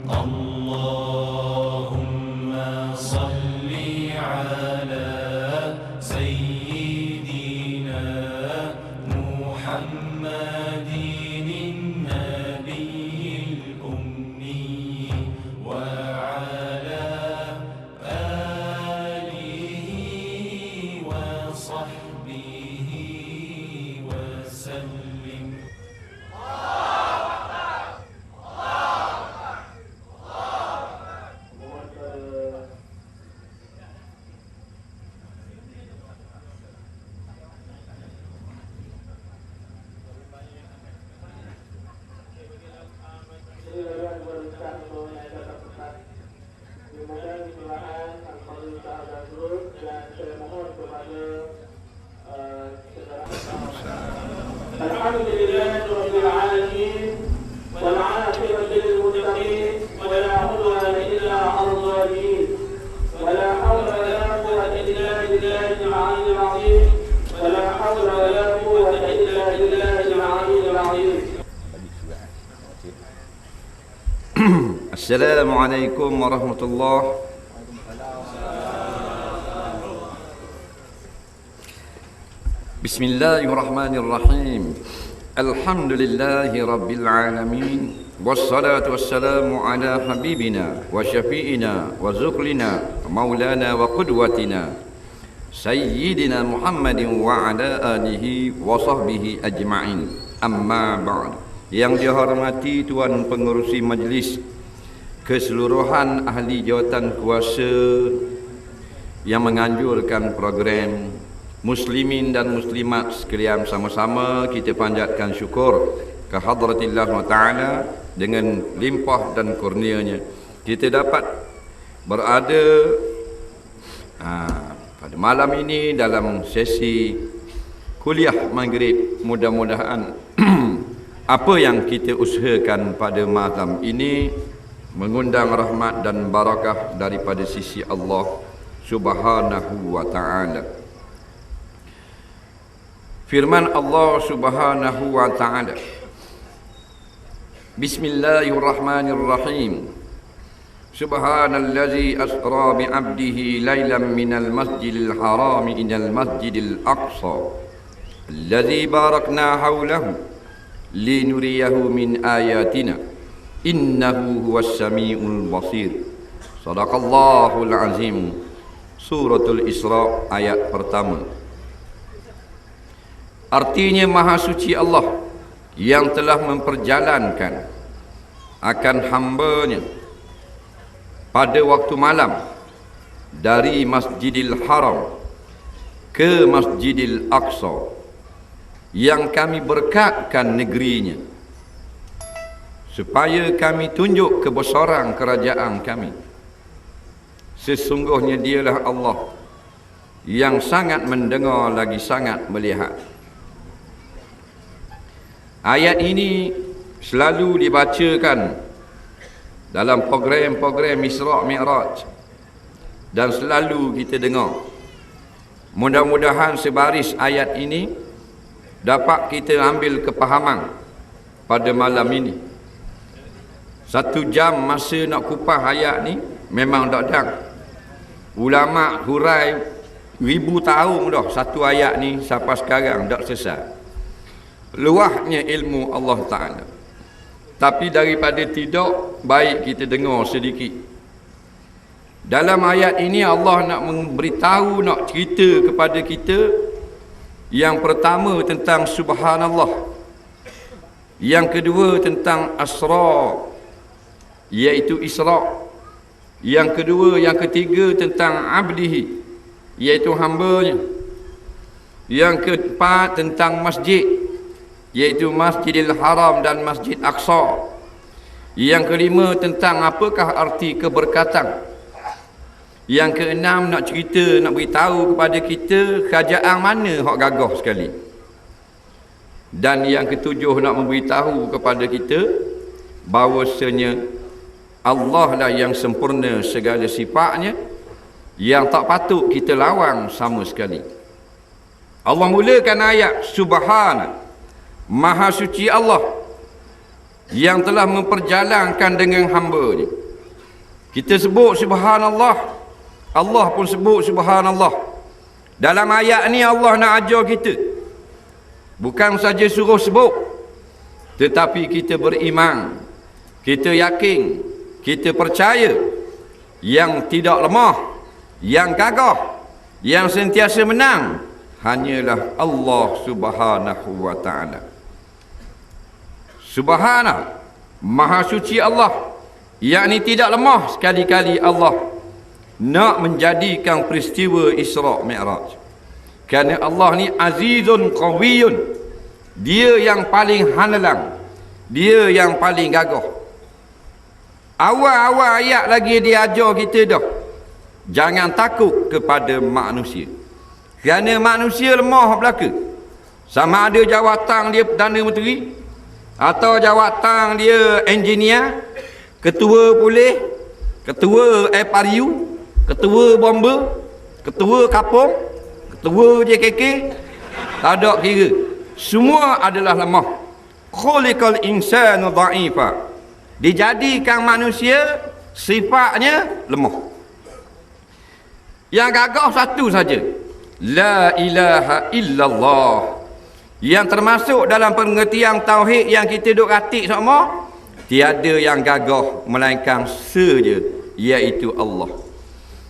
اللهم صل على سيدنا محمد النبي الأمي وعلى آله وصحبه وسلم. Alhamdulillahirabbil alamin wal 'aqibatu lil muttaqin wa la 'udwana illa 'alal zalimin wa la hawla wa la quwwata illa billahil 'aliyyil 'azim wa la hawla wa la quwwata illa billahil 'aliyyil 'azim. Assalamualaikum warahmatullahi. Bismillahirrahmanirrahim. Alhamdulillahi rabbil alamin. Wassalatu wassalamu ala habibina wa syafi'ina wa zukrina maulana wa qudwatina Sayyidina Muhammadin wa ala alihi wa sahbihi ajma'in. Amma ba'd. Yang dihormati Tuan Pengerusi Majlis, keseluruhan ahli jawatan kuasa yang menganjurkan program muslimin dan muslimat sekalian, sama-sama kita panjatkan syukur ke hadratillah Ta'ala dengan limpah dan kurnianya kita dapat berada pada malam ini dalam sesi kuliah maghrib. Mudah-mudahan apa yang kita usahakan pada malam ini mengundang rahmat dan barakah daripada sisi Allah Subhanahu wa Ta'ala. Firman Allah Subhanahu wa Ta'ala, Bismillahirrahmanirrahim. Subhanallazi asra bi'abdihi laylan minal masjidil harami ilal masjidil aqsa allazi barakna hawlahu linuriyahu min ayatina innahu huwas sami'ul basir. Sadaqallahul azim. Suratul Isra ayat pertama. Artinya Maha Suci Allah yang telah memperjalankan akan hamba-Nya pada waktu malam dari Masjidil Haram ke Masjidil Aqsa yang kami berkatkan negerinya, supaya kami tunjuk kebesaran kerajaan kami. Sesungguhnya Dialah Allah yang sangat mendengar lagi sangat melihat. Ayat ini selalu dibacakan dalam program-program Isra' Mi'raj dan selalu kita dengar. Mudah-mudahan sebaris ayat ini dapat kita ambil kepahaman pada malam ini. 1 jam masa nak kupas ayat ni memang tak ada. Ulama hurai 1000 tahun dah satu ayat ni sampai sekarang tak selesai. Luahnya ilmu Allah Ta'ala. Tapi daripada tidak, baik kita dengar sedikit. Dalam ayat ini Allah nak memberitahu, nak cerita kepada kita. Yang pertama tentang Subhanallah, yang kedua tentang Asra, iaitu Isra', yang kedua, yang ketiga tentang Abdihi, iaitu hamba-Nya, yang keempat tentang masjid, iaitu Masjidil Haram dan Masjid Aqsa, yang kelima tentang apakah arti keberkatan, yang keenam nak cerita, nak beritahu kepada kita kerajaan mana hak gagah sekali, dan yang ketujuh nak memberitahu kepada kita bahawasanya Allah lah yang sempurna segala sifatnya, yang tak patut kita lawan sama sekali. Allah mulakan ayat Subhana, Maha Suci Allah. yang telah memperjalankan dengan hamba-Nya. Kita sebut subhanallah, Allah pun sebut subhanallah. Dalam ayat ni Allah nak ajar kita, bukan saja suruh sebut, tetapi kita beriman, kita yakin, kita percaya yang tidak lemah, yang gagah, yang sentiasa menang hanyalah Allah Subhanahu wa ta'ala. Subhana, maha suci Allah, yakni tidak lemah. Sekali-kali Allah nak menjadikan peristiwa Isra' Mi'raj, kerana Allah ni azizun qawiyun, dia yang paling hanalang, dia yang paling gagah. Awal-awal ayat lagi dia ajar kita dah, jangan takut kepada manusia, kerana manusia lemah belaka. Sama ada jawatan dia Perdana Menteri, atau jawatan dia engineer, ketua polis, ketua FRU, ketua bomba, ketua kapung, ketua JKK, tak ada kira. Semua adalah lemah. Khuliqal insanu dha'ifa, dijadikan manusia sifatnya lemah. Yang gagah satu saja, la ilaha illallah, yang termasuk dalam pengertian tauhid yang kita duk ratik semua. Tiada yang gagah melainkan saja, iaitu Allah.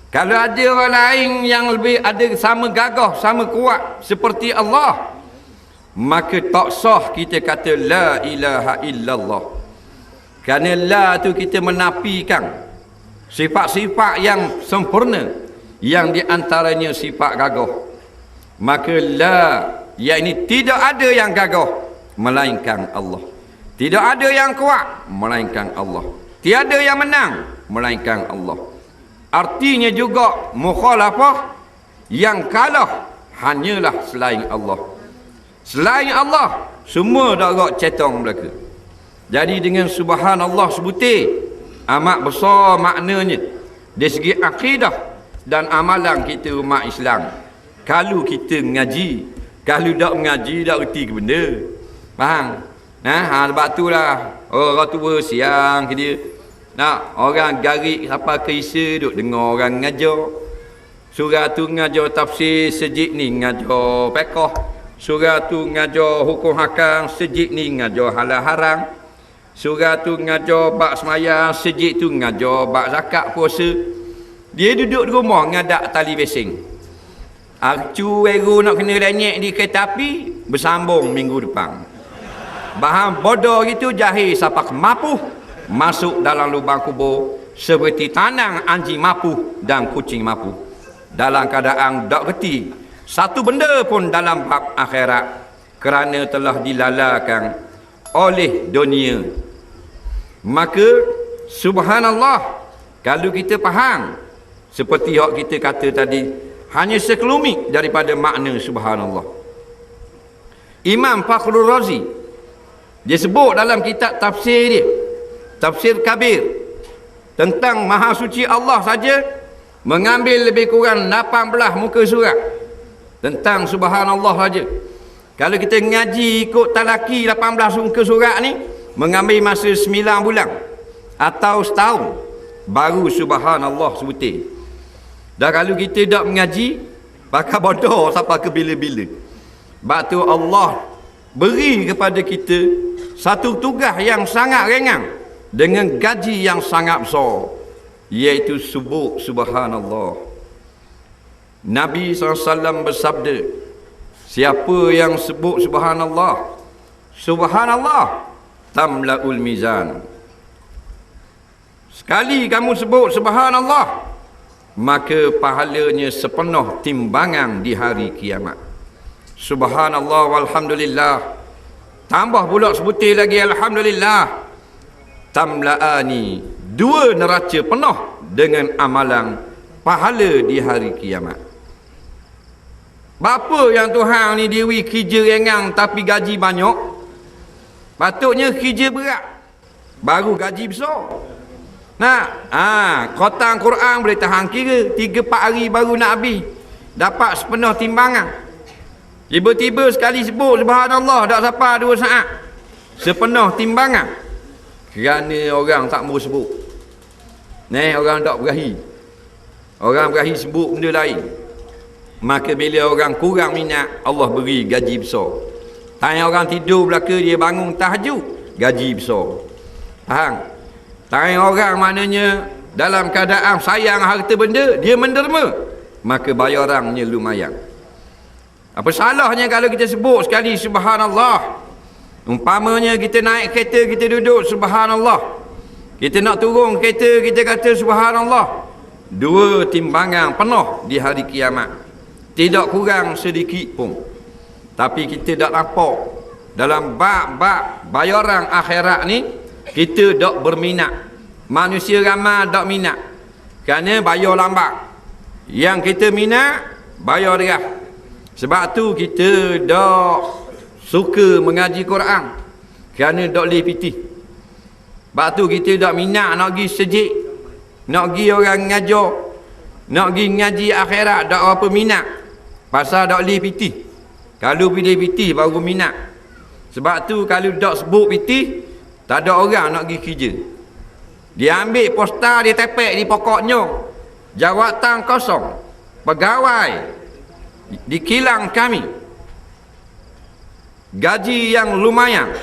Kalau ada orang lain yang lebih ada sama gagah, sama kuat seperti Allah, maka tak sah kita kata la ilaha illallah. Kerana la tu kita menafikan sifat-sifat yang sempurna, yang diantaranya sifat gagah. Maka la, yakni tidak ada yang gagah melainkan Allah, tidak ada yang kuat melainkan Allah, tiada yang menang melainkan Allah. Artinya juga mukhalafah, yang kalah hanyalah selain Allah. Selain Allah semua darat cetong belaka. Jadi dengan subhanallah sebutir amat besar maknanya dari segi akidah dan amalan kita umat Islam. Kalau kita mengaji, kalau tak mengaji tak erti ke benda. Faham? Sebab itulah orang tua siang ke dia, nak orang garik sampai ke Isa duk dengar orang ngajar. Surah tu ngajar tafsir, sejik ni ngajar fiqh. Surah tu ngajar hukum hakam, sejik ni ngajar halal haram. Surah tu ngajar bab sembahyang, sejik tu ngajar bab zakat puasa. Dia duduk di rumah ngadak tali besing. Arcu weru nak kena renyek di kereta api, bersambung minggu depan. Bahan bodoh itu jahil sapak mapuh masuk dalam lubang kubur, seperti tanang anjing mapuh dan kucing mapuh, dalam keadaan tak reti satu benda pun dalam bab akhirat, kerana telah dilalakan oleh dunia. Maka subhanallah, kalau kita faham seperti yang kita kata tadi, hanya sekelumit daripada makna subhanallah. Imam Fakhrul Razi dia sebut dalam kitab tafsir dia, Tafsir Kabir, tentang Maha Suci Allah saja mengambil lebih kurang 18 muka surat tentang subhanallah saja. Kalau kita ngaji ikut talaki 18 muka surat ni, mengambil masa 9 bulan atau setahun baru subhanallah sebutir. Dan kalau kita tak mengaji, bakal bodoh sampai ke bila-bila. Sebab tu Allah beri kepada kita satu tugas yang sangat ringan dengan gaji yang sangat besar, iaitu sebut subhanallah. Nabi SAW bersabda, siapa yang sebut subhanallah, subhanallah tamla'ul mizan. Sekali kamu sebut subhanallah, maka pahalanya sepenuh timbangan di hari kiamat. Subhanallah walhamdulillah, tambah pula sebutir lagi alhamdulillah, tamla'ani, 2 neraca penuh dengan amalan pahala di hari kiamat. Bapa yang Tuhan ni dewi kerja ringan tapi gaji banyak, patutnya kerja berat baru gaji besar. Khotam Quran boleh tahan kira 3-4 hari baru nak habis, dapat sepenuh timbangan. Tiba-tiba sekali sebut subhanallah tak sampai 2 saat, sepenuh timbangan. Kerana orang tak mau sebut. Orang tak berahi. Orang berahi sebut benda lain. Maka bila orang kurang minat, Allah beri gaji besar. Tanya orang tidur belaka, dia bangun tahajud, gaji besar. Faham? Tanya orang maknanya dalam keadaan sayang harta benda, dia menderma, maka bayarannya lumayan. Apa salahnya kalau kita sebut sekali subhanallah? Umpamanya kita naik kereta, kita duduk subhanallah. Kita nak turun kereta, kita kata subhanallah. 2 timbangan penuh di hari kiamat. Tidak kurang sedikit pun. Tapi kita tak nampak dalam bab-bab bayaran akhirat ni, kita tak berminat. Manusia ramai tak minat. Kerana bayar lambat. Yang kita minat, bayar derah. Sebab tu kita tak suka mengaji Quran. Kerana tak boleh pitih. Sebab tu kita tak minat nak pergi sejik. Nak pergi orang ngajar. Nak pergi ngaji akhirat, tak apa minat. Pasal tak boleh pitih. Kalau pilih pitih baru minat. Sebab tu kalau tak sebut pitih, tak ada orang nak pergi kerja. Dia ambil poster, dia tepek di pokoknya. Jawatan kosong. Pegawai di kilang kami. Gaji yang lumayan,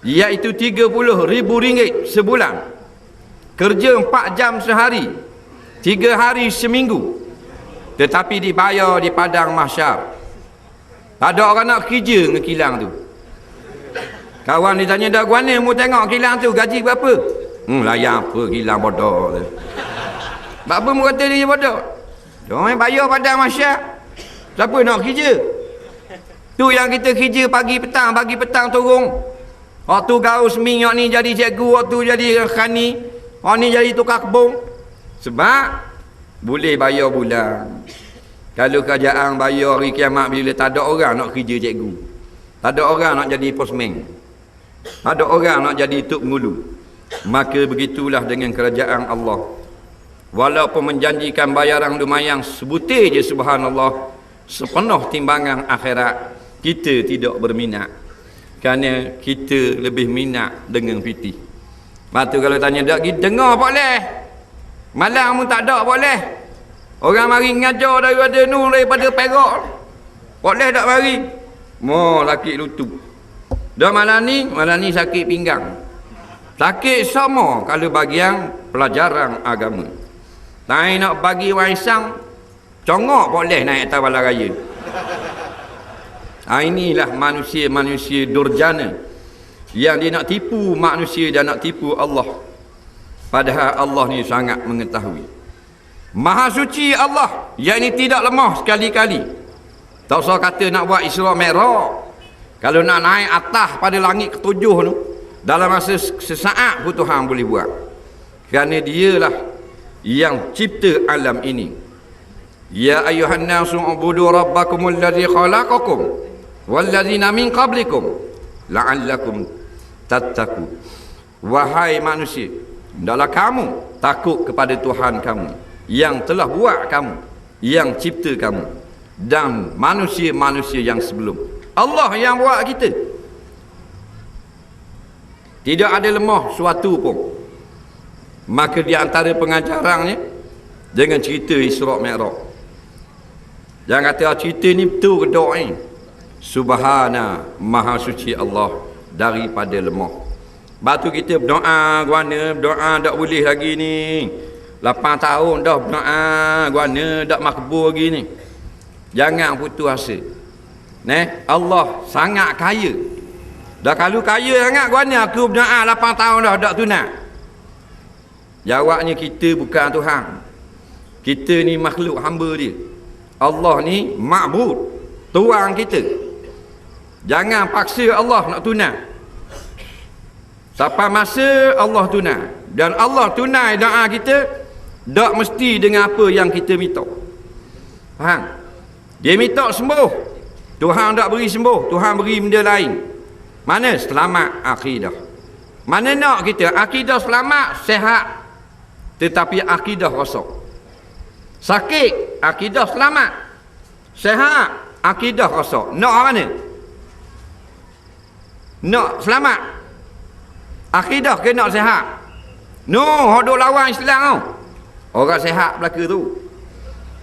iaitu RM30,000 sebulan. Kerja 4 jam sehari, 3 hari seminggu. Tetapi dibayar di padang mahsyar. Tak ada orang nak kerja dengan kilang tu. Kawan dia tanya, dah guana mu tengok kilang tu gaji berapa? Layan apa kilang bodoh tu. Apa mu kata dia bodoh? Dia bayar padang mahsyar. Siapa nak kerja? Tu yang kita kerja pagi petang turun. Waktu gaus minyak ni jadi cikgu, waktu jadi khani, orang ni jadi tukar kebun. Sebab boleh bayar bulan. Kalau kerajaan bayar hari kiamat bila tak ada orang nak kerja cikgu, tak ada orang nak jadi postman, tak ada orang nak jadi tok ngulu, maka begitulah dengan kerajaan Allah. Walaupun menjanjikan bayaran lumayan sebutir je subhanallah, sepenuh timbangan akhirat, kita tidak berminat. Kerana kita lebih minat dengan pitih. Lepas tu kalau tanya, tak pergi dengar boleh? Malam pun tak ada boleh? Orang mari ngajar daripada Nur, daripada Perak, boleh tak mari? Laki lutut. Dah malam ni sakit pinggang. Sakit sama kalau bagian pelajaran agama. Tak nak bagi warisan, congok boleh naik atas balai raya. Inilah manusia-manusia durjana yang dia nak tipu manusia dan nak tipu Allah. Padahal Allah ni sangat mengetahui. Maha suci Allah, yang ini tidak lemah sekali-kali. Tak usah kata nak buat Isra Mi'raj. Kalau nak naik atas pada langit ke-7 tu, dalam masa sesaat pun Tuhan boleh buat. Kerana dialah yang cipta alam ini. Ya ayuhan nasu ubudu rabbakumul ladzi khalaqakum walladzina min qablikum la'allakum tattaqun. Wahai manusia, hendaklah kamu takut kepada Tuhan kamu yang telah buat kamu, yang cipta kamu, dan manusia-manusia yang sebelum. Allah yang buat kita. Tidak ada lemah suatu pun. Maka di antara pengajarannya dengan cerita Isra Mi'raj. Jangan kata cerita ni betul ke tak ni. Subhana, maha suci Allah daripada lemah. Batu kita berdoa, berdoa tak boleh lagi ni. 8 tahun dah berdoa, guana dak makbul lagi ni. Jangan putus asa. Allah sangat kaya. Dah kalau kaya sangat, guana aku berdoa 8 tahun dah dak tunai. Jawabnya, kita bukan Tuhan. Kita ni makhluk hamba dia. Allah ni ma'bud, tuan kita. Jangan paksa Allah nak tunai. Sampai masa Allah tunai. Dan Allah tunai doa kita, tak mesti dengan apa yang kita minta. Faham? Dia minta sembuh, Tuhan tak beri sembuh, Tuhan beri benda lain. Mana selamat akidah? Mana nak kita akidah selamat, sehat, tetapi akidah rosak. Sakit, akidah selamat, sehat, akidah rosak. Nak mana? Nak selamat, Akidah kena sihat. No, hodok lawan Islam tau. Orang sihat belaka tu.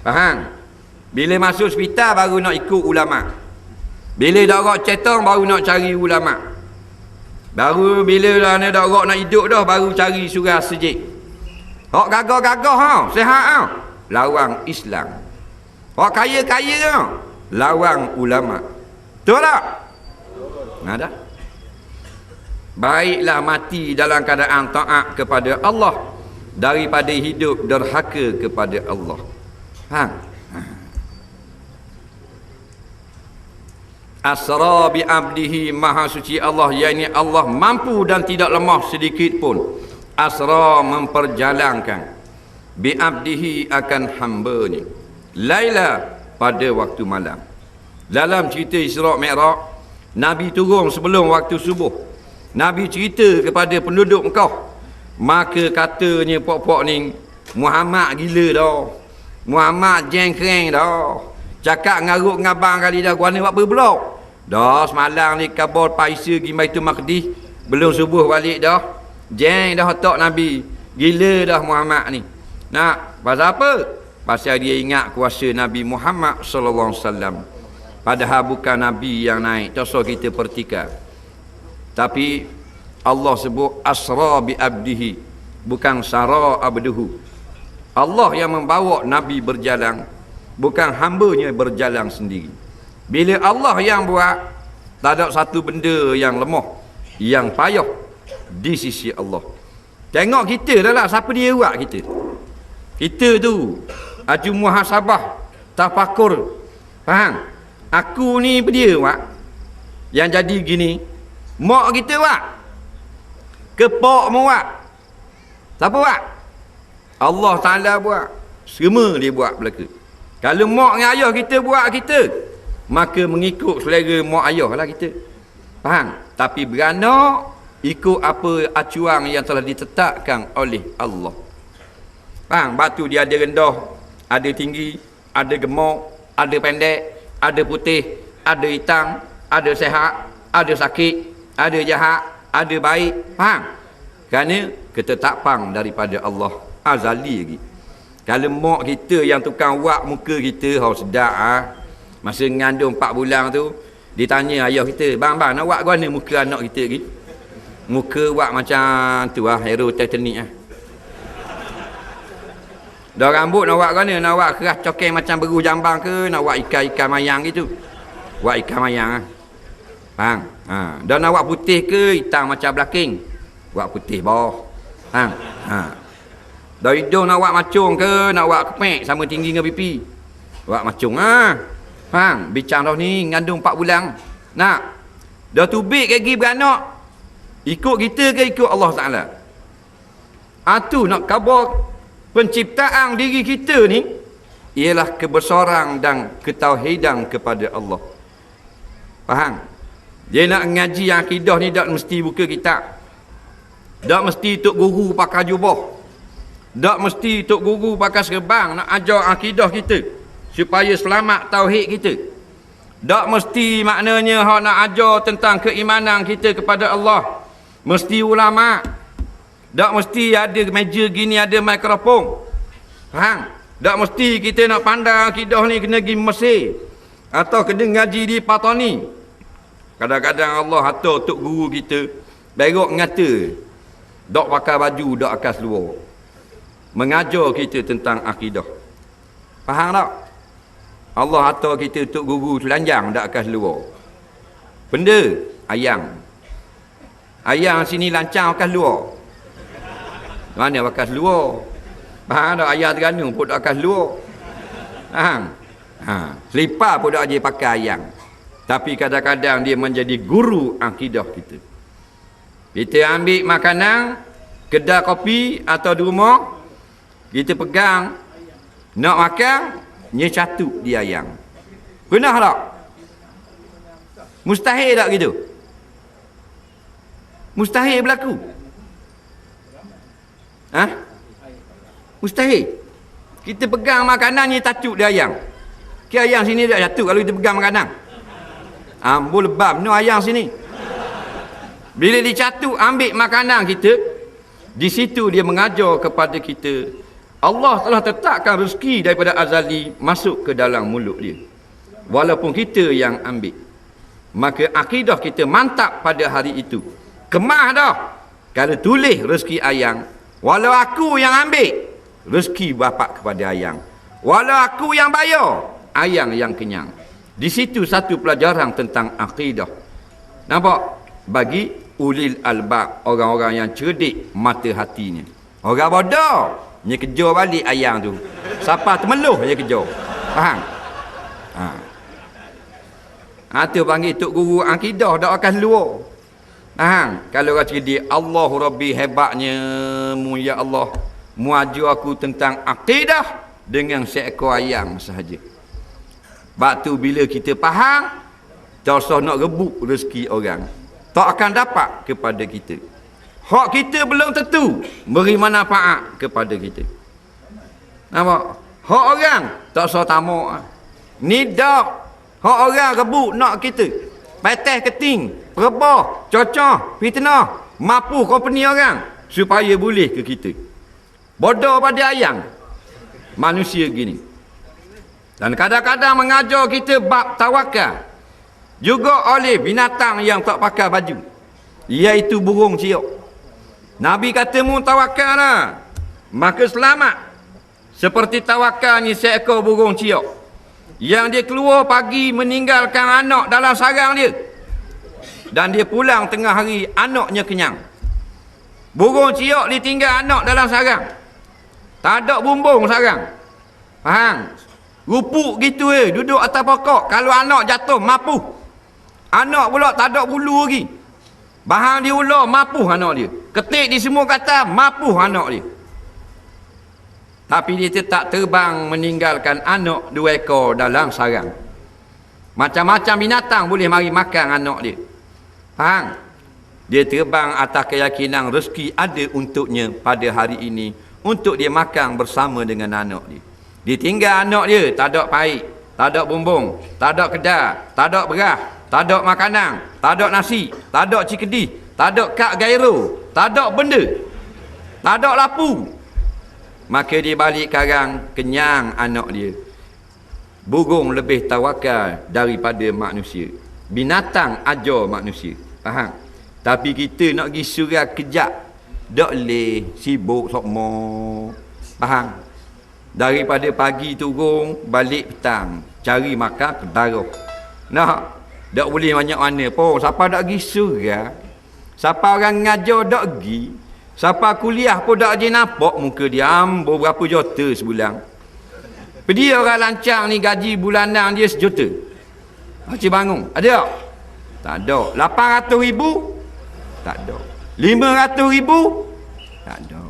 Faham? Bila masuk hospital baru nak ikut ulama. Bila darah cetong baru nak cari ulama. Baru bila lah ni darah nak hidup dah baru cari surah sejik. Hak gagah-gagah ha, sihat ha. Lawan Islam. Hak kaya-kaya ha, lawan ulama. Betul tak? Ada. Baiklah mati dalam keadaan taat kepada Allah daripada hidup derhaka kepada Allah. Asra bi abdihi, maha suci Allah, yakni Allah mampu dan tidak lemah sedikit pun. Asra memperjalankan bi abdihi akan hambanya. Laila, pada waktu malam. Dalam cerita Isra' Mi'raj, Nabi turun sebelum waktu subuh. Nabi cerita kepada penduduk Mekah. Maka katanya pok-pok ni, Muhammad gila dah. Muhammad jengkreng dah. Cakap ngaruk ngabang kali dah, gua ni buat apa pula? Dah semalam ni kabur Paisa pergi Baitul Maqdis, belum subuh balik dah. Jeng dah otak Nabi. Gila dah Muhammad ni. Nak pasal apa? Pasal dia ingat kuasa Nabi Muhammad sallallahu alaihi wasallam. Padahal bukan Nabi yang naik. Tak usah kita pertikar. Tapi Allah sebut asra bi abdihi, bukan sara abduhu. Allah yang membawa Nabi berjalan, bukan hambanya berjalan sendiri. Bila Allah yang buat, tak ada satu benda yang lemah, yang payah di sisi Allah. Tengok kita dah lah, siapa dia buat kita? Kita tu aju muhasabah, tafakur. Faham? Aku ni dia buat. Yang jadi gini, mak kita buat. Kepok mu buat. Siapa buat? Allah Ta'ala buat. Semua dia buat belaka. Kalau mak dengan ayah kita buat kita, maka mengikut selera mak ayah lah kita. Faham? Tapi beranak ikut apa acuan yang telah ditetapkan oleh Allah. Faham? Batu dia ada rendah, ada tinggi, ada gemuk, ada pendek, ada putih, ada hitam, ada sehat, ada sakit, ada jahat, ada baik. Faham? Kerana ketetapan daripada Allah azali lagi. Kalau mak kita yang tukang wak muka kita, sedap ah. Masa ngandung 4 bulan tu, ditanya ayah kita, "Bang, nak wak mana muka anak kita lagi?" Muka wak macam tu hero Titanic Dah rambut nak wak mana? Nak wak keras cokeng macam beru jambang ke? Nak wak ikan mayang gitu? Wak ikan mayang Faham? Dah nak wak putih ke hitam macam blaking? Wak putih bawah. Faham? Dah hidung nak wak macung ke? Nak wak kepek sama tinggi dengan pipi? Wak macung Faham? Bincang dah ni ngandung 4 bulan. Nak? Dah tubik lagi beranak. Ikut kita ke ikut Allah Ta'ala? Tu nak khabar penciptaan diri kita ni ialah kebesaran dan ketauhidan kepada Allah. Faham? Dia nak ngaji akidah ni tak mesti buka kitab. Tak mesti tok guru pakai jubah. Tak mesti tok guru pakai serban nak ajar akidah kita supaya selamat tauhid kita. Tak mesti maknanya hak nak ajar tentang keimanan kita kepada Allah mesti ulama. Tak mesti ada meja gini, ada mikrofon. Faham? Tak mesti kita nak pandang akidah ni kena pergi Mesir atau kena ngaji di Patani. Kadang-kadang Allah atur tok guru kita berok ngata, dok pakai baju dak akas luar, mengajar kita tentang akidah. Faham tak? Allah atur kita tok guru telanjang dak akas luar. Benda ayang. Ayang sini lancang akas luar. Mana akas luar? Faham tak? Ayah Terengganu pun dak akas luar. Faham? Selipar pun dak aje pakai ayang. Tapi kadang-kadang dia menjadi guru akidah kita. Kita ambil makanan kedai kopi atau di rumah, kita pegang nak makan, nya catuk di ayang. Pernah tak? Mustahil tak gitu? Mustahil berlaku. Mustahil. Kita pegang makanan, nya catuk di ayang. Ke ayang sini tak catuk kalau kita pegang makanan. Ambul lebam no ayang sini. Bila dicatu ambil makanan kita, di situ dia mengajar kepada kita, Allah telah tetapkan rezeki daripada azali masuk ke dalam mulut dia. Walaupun kita yang ambil. Maka akidah kita mantap pada hari itu. Kemah dah. Kalau tulis rezeki ayang, walau aku yang ambil, rezeki bapak kepada ayang. Walau aku yang bayar, ayang yang kenyang. Di situ satu pelajaran tentang akidah. Nampak? Bagi ulil albab, orang-orang yang cerdik mata hatinya. Orang bodoh, dia kejar balik ayang tu. Siapa termeluh dia kejar. Faham? Tu panggil Tok Guru akidah dak akan luar. Kalau orang cerdik, Allahu Rabbi hebatnya mu ya Allah. Mu ajar aku tentang akidah dengan seekor ayam sahaja. Sebab tu bila kita faham, tak usah nak rebut rezeki orang. Tak akan dapat kepada kita. Hak kita belum tentu beri manfaat kepada kita. Nampak? Hak orang tak usah tamak. Ni dak. Hak orang rebut nak kita. Patah keting, perebah, cocah, fitnah, mapuh company orang supaya boleh ke kita. Bodoh pada ayang. Manusia gini. Dan kadang-kadang mengajar kita bab tawakal. Juga oleh binatang yang tak pakai baju. Iaitu burung ciok. Nabi kata mu tawakal lah, maka selamat. Seperti tawakalnya seekor burung ciok. Yang dia keluar pagi meninggalkan anak dalam sarang dia. Dan dia pulang tengah hari, anaknya kenyang. Burung ciok ditinggal anak dalam sarang. Tak ada bumbung sarang. Faham? Rupuk gitu duduk atas pokok. Kalau anak jatuh, mapuh. Anak pula tak ada bulu lagi. Bahan dia ular, mapuh anak dia. Ketik di semua kata, mapuh anak dia. Tapi dia tetap terbang meninggalkan anak 2 ekor dalam sarang. Macam-macam binatang boleh mari makan anak dia. Faham? Dia terbang atas keyakinan rezeki ada untuknya pada hari ini. Untuk dia makan bersama dengan anak dia. Dia tinggal anak dia, tak ada paik, tak ada bumbung, tak ada kedai, tak ada beras, tak ada makanan, tak ada nasi, tak ada cikedi, tak ada kad gairo, tak ada benda, tak ada lapu. Maka dia balik karang, kenyang anak dia. Burung lebih tawakal daripada manusia. Binatang ajar manusia. Faham? Tapi kita nak pergi surat kejap, tak boleh, sibuk sokmo. Faham? Daripada pagi turun, balik petang, cari makan kedaruh. Nah, tak boleh banyak mana pun. Siapa tak pergi surat, siapa orang ngajar tak pergi, siapa kuliah pun tak je nampak muka dia ambo berapa juta sebulan. Dia orang lancang ni gaji bulanan dia 1 juta. Macam bangun, ada tak? Tak ada. 800,000? Tak ada. 500,000? Tak ada.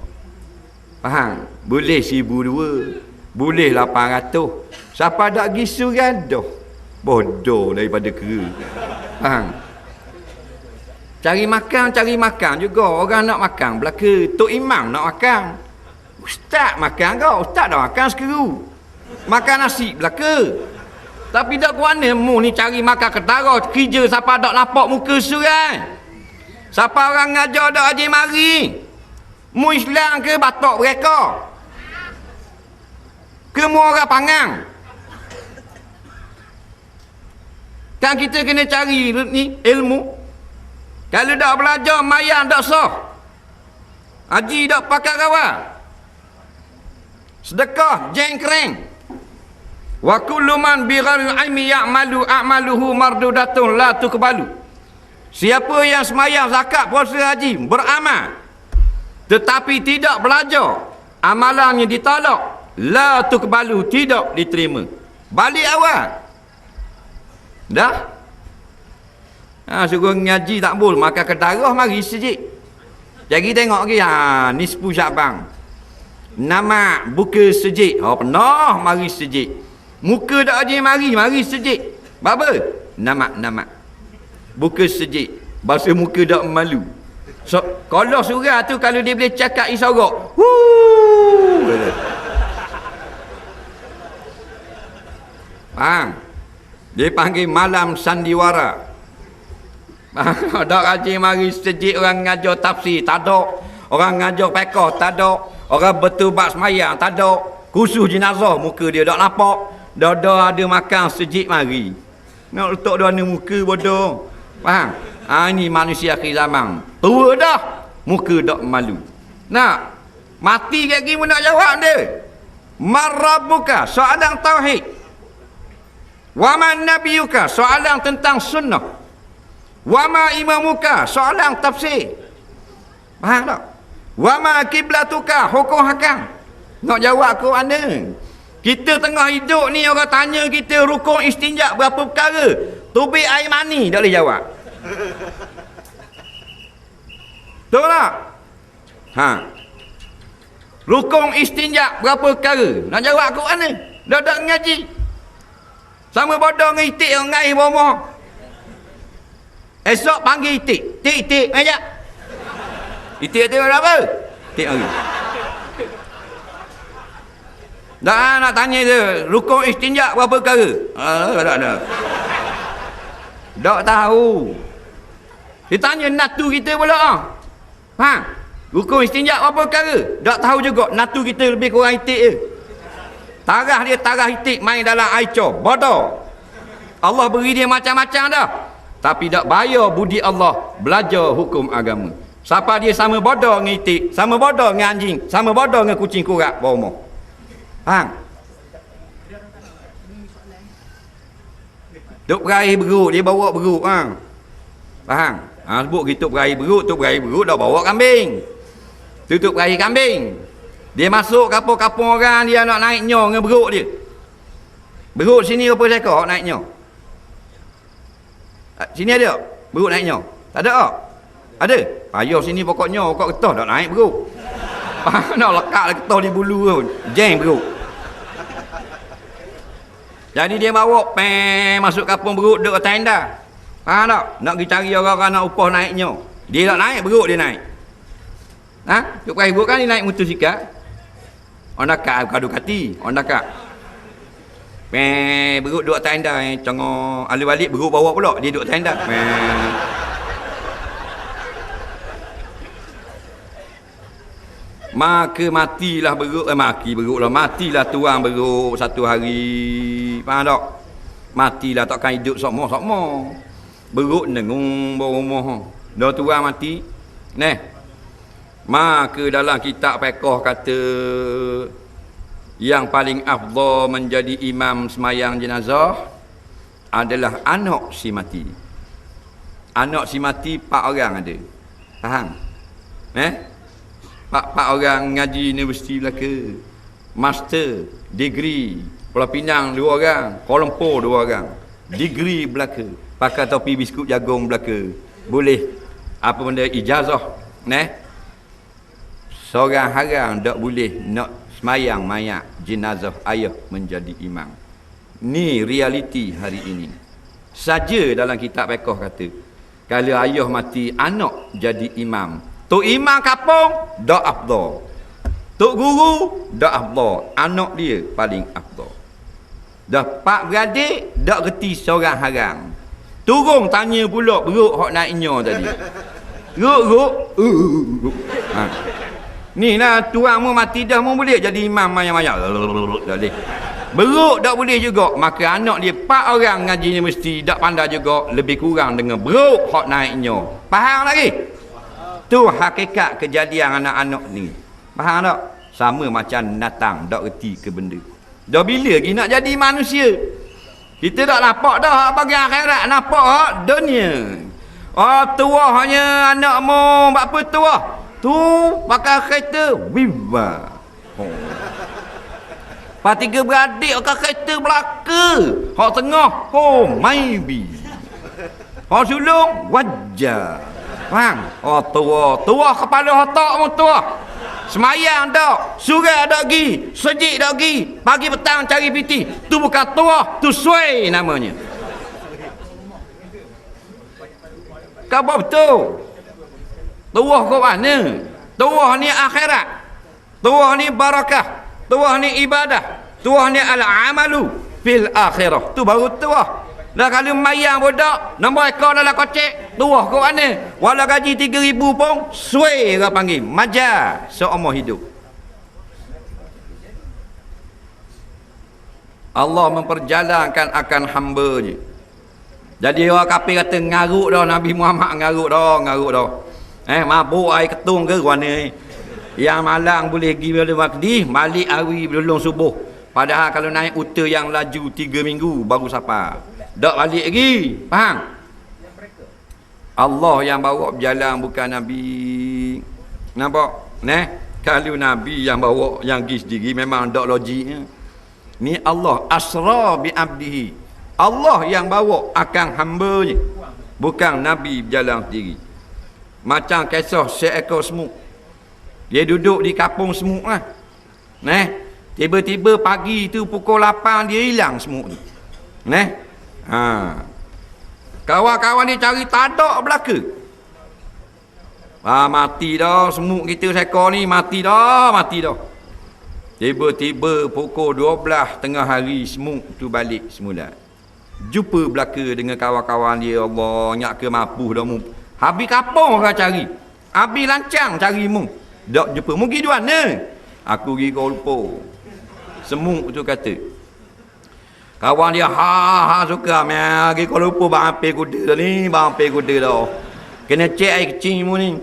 Faham? Boleh 1,200, boleh 800. Siapa tak pergi surat dah? Bodoh daripada kera. Faham? Cari makan juga. Orang nak makan belaka. Tok Imam nak makan. Ustaz makan kau. Ustaz dah makan sekeru. Makan nasi belaka. Tapi tak kuana mu ni cari makan ketara. Kerja siapa tak nampak muka surat. Siapa orang ngajar tak haji mari. Mu Islam ke batok mereka? Ke mu orang pangang? Kan kita kena cari ni ilmu. Kalau tak belajar, mayang tak sah. Haji tak pakai kawal. Sedekah, jengkreng. Wa kullu man bi ghairi ilmi ya'malu a'maluhu mardudatun la tuqbalu. Siapa yang semayang, zakat, puasa, haji, beramal tetapi tidak belajar, amalannya ditolak, la tuqbalu, tidak diterima. Balik awal. Dah? Suruh ngaji tak boleh, maka kedarah mari sejik. Jadi tengok lagi, nisfu Syabang. Nama buka sejik. Pernah mari sejik. Muka tak aja mari sejik. Apa? Nama. Buka sejik. Bahasa muka tak malu. So, kalau surah tu kalau dia boleh cakap isorok. Faham? Dia panggil malam sandiwara. Tak rajin mari sejik orang ngajar tafsir, tak ada. Orang ngajar fiqh, tak ada. Orang bertubat semayang, tak ada. Khusus jenazah, muka dia tak nampak. Dah ada makan sejik mari. Nak letak dia mana muka bodoh. Faham? Ini manusia akhir zaman. Tua dah, muka tak malu. Nak mati kat gini nak jawab dia. Marabbuka, soalan tauhid. Wa man nabiyuka, soalan tentang sunnah. Wa ma imamuka, soalan tafsir. Faham tak? Wa ma kiblatuka, hukum hakam. Nak jawab ke mana? Kita tengah hidup ni orang tanya kita rukun istinja berapa perkara. Tubik air mani tak boleh jawab. Betul tak? Rukun istinja berapa perkara? Nak jawab ke mana? Dah tak ngaji. Sama bodoh dengan itik yang ngai bomoh. Esok panggil itik. Itik, ajak. Itik tu apa? Itik hari. Dah nak tanya dia, rukun istinja berapa perkara? Tak ada. Tak tahu. Dia tanya natu kita pula. Rukun istinja berapa perkara? Tak tahu juga. Natu kita lebih kurang itik je. Tarah dia tarah itik main dalam air cor. Bodoh. Allah beri dia macam-macam dah. Tapi tak bayar budi Allah belajar hukum agama. Siapa dia sama bodoh dengan itik, sama bodoh dengan anjing, sama bodoh dengan kucing kurak bawah rumah. Faham? Tuk berair beruk, dia bawa beruk. Faham? Sebut gitu berair beruk, tuk berair beruk dah bawa kambing. Tutup berair kambing. Dia masuk kapung-kapung orang, dia nak naik nyong dengan beruk dia. Beruk sini berapa seekor naik nyong? Sini ada beruk naik nyong? Tak ada tak? Ada? Ayah sini pokoknya, pokok getah tak naik beruk. Nak lekat getah di bulu pun. Jeng beruk. Jadi dia bawa masuk kapung beruk duduk atas tenda. Faham tak? Nak pergi cari orang-orang nak upah naiknya. Dia tak naik beruk dia naik. Duk pakai beruk kan dia naik motosikal. Orang dekat kadu kati, orang dekat. Beruk duduk atas tenda, cengok alih balik beruk bawa pula dia duduk atas tenda. Maka matilah beruk, matilah tuang beruk satu hari. Faham tak? Matilah takkan hidup sokmo-sokmo. Beruk nengung bawah rumah. Dah tuang mati. Maka dalam kitab fiqh kata yang paling afdal menjadi imam semayang jenazah adalah anak si mati. Anak si mati 4 orang ada. Faham? 4 orang ngaji universiti Melaka. Master, degree. Pulau Pinang 2 orang, Kuala Lumpur 2 orang. Degree Melaka. Pakai topi biskut jagung Melaka. Boleh apa benda ijazah. Seorang haram tak boleh nak semayang mayat jenazah ayah menjadi imam. Ni realiti hari ini. Saja dalam kitab fiqh kata, kalau ayah mati anak jadi imam. Tok imam kapung dak afdal. Tok guru dak afdal. Anak dia paling afdal. Dah 4 beradik dak reti seorang haram. Turun tanya pula beruk hok naiknya tadi. Ruk. Ni lah tuang mu mati dah mu boleh jadi imam mayang-mayang. Tak boleh. Beruk tak boleh juga. Maka anak dia 4 orang ngaji universiti tak pandai juga, lebih kurang dengan beruk hok naiknya. Faham lagi? Tu hakikat kejadian anak-anak ni. Faham tak? Sama macam natang tak reti ke benda. Dah bila lagi nak jadi manusia? Kita tak nampak dah bagi akhirat, nampak hak dunia. Tua hanya anak mu apa tua? Tu pakai kereta Viva. Pak 3 beradik pakai kereta belaka. Hak tengah maybe. Hak sulung wajah. Faham? Tua kepala otak mu tua. Semayang tak, surat tak pergi, sejik tak pergi, pagi petang cari piti. Tu bukan tua, tu suai namanya. Kau betul. Tuah kau mana? Tuah ni akhirat. Tuah ni barakah. Tuah ni ibadah. Tuah ni al-amalu fil akhirah. Tu baru tuah. Dah kalau mayang budak, nombor ekor dalam kocek, tuah ke mana? Walau gaji 3,000 pun, suai orang panggil. Majar seumur hidup. Allah memperjalankan akan hamba-Nya. Jadi orang kafir kata ngaruk dah Nabi Muhammad ngaruk dah. Mabuk air ketung ke mana? Yang malang boleh pergi bila waktu, balik hari belum subuh. Padahal kalau naik unta yang laju 3 minggu baru sampai. Tak balik lagi. Faham? Allah yang bawa berjalan bukan Nabi. Nampak? Kalau Nabi yang bawa yang pergi sendiri memang tak logiknya. Ni Allah asra bi abdihi. Allah yang bawa akan hamba-Nya. Bukan Nabi berjalan sendiri. Macam kisah seekor semut. Dia duduk di kampung semut lah. Tiba-tiba pagi tu pukul 8 dia hilang semut tu. Kawan-kawan dia cari tak ada belaka. Mati dah semut kita seekor ni, mati dah. Tiba-tiba pukul 12 tengah hari semut tu balik semula. Jumpa belaka dengan kawan-kawan dia. Allah, nyak ke mampu dah mu. Habis kampung orang cari. Habis lancang cari mu. Tak jumpa. Mu pergi mana? Aku pergi Kuala Lumpur. Semut tu kata. Kawan dia suka pergi Kuala Lumpur bang ambil kuda ni, bang ambil kuda dah. Kena cek air kecil mu ni.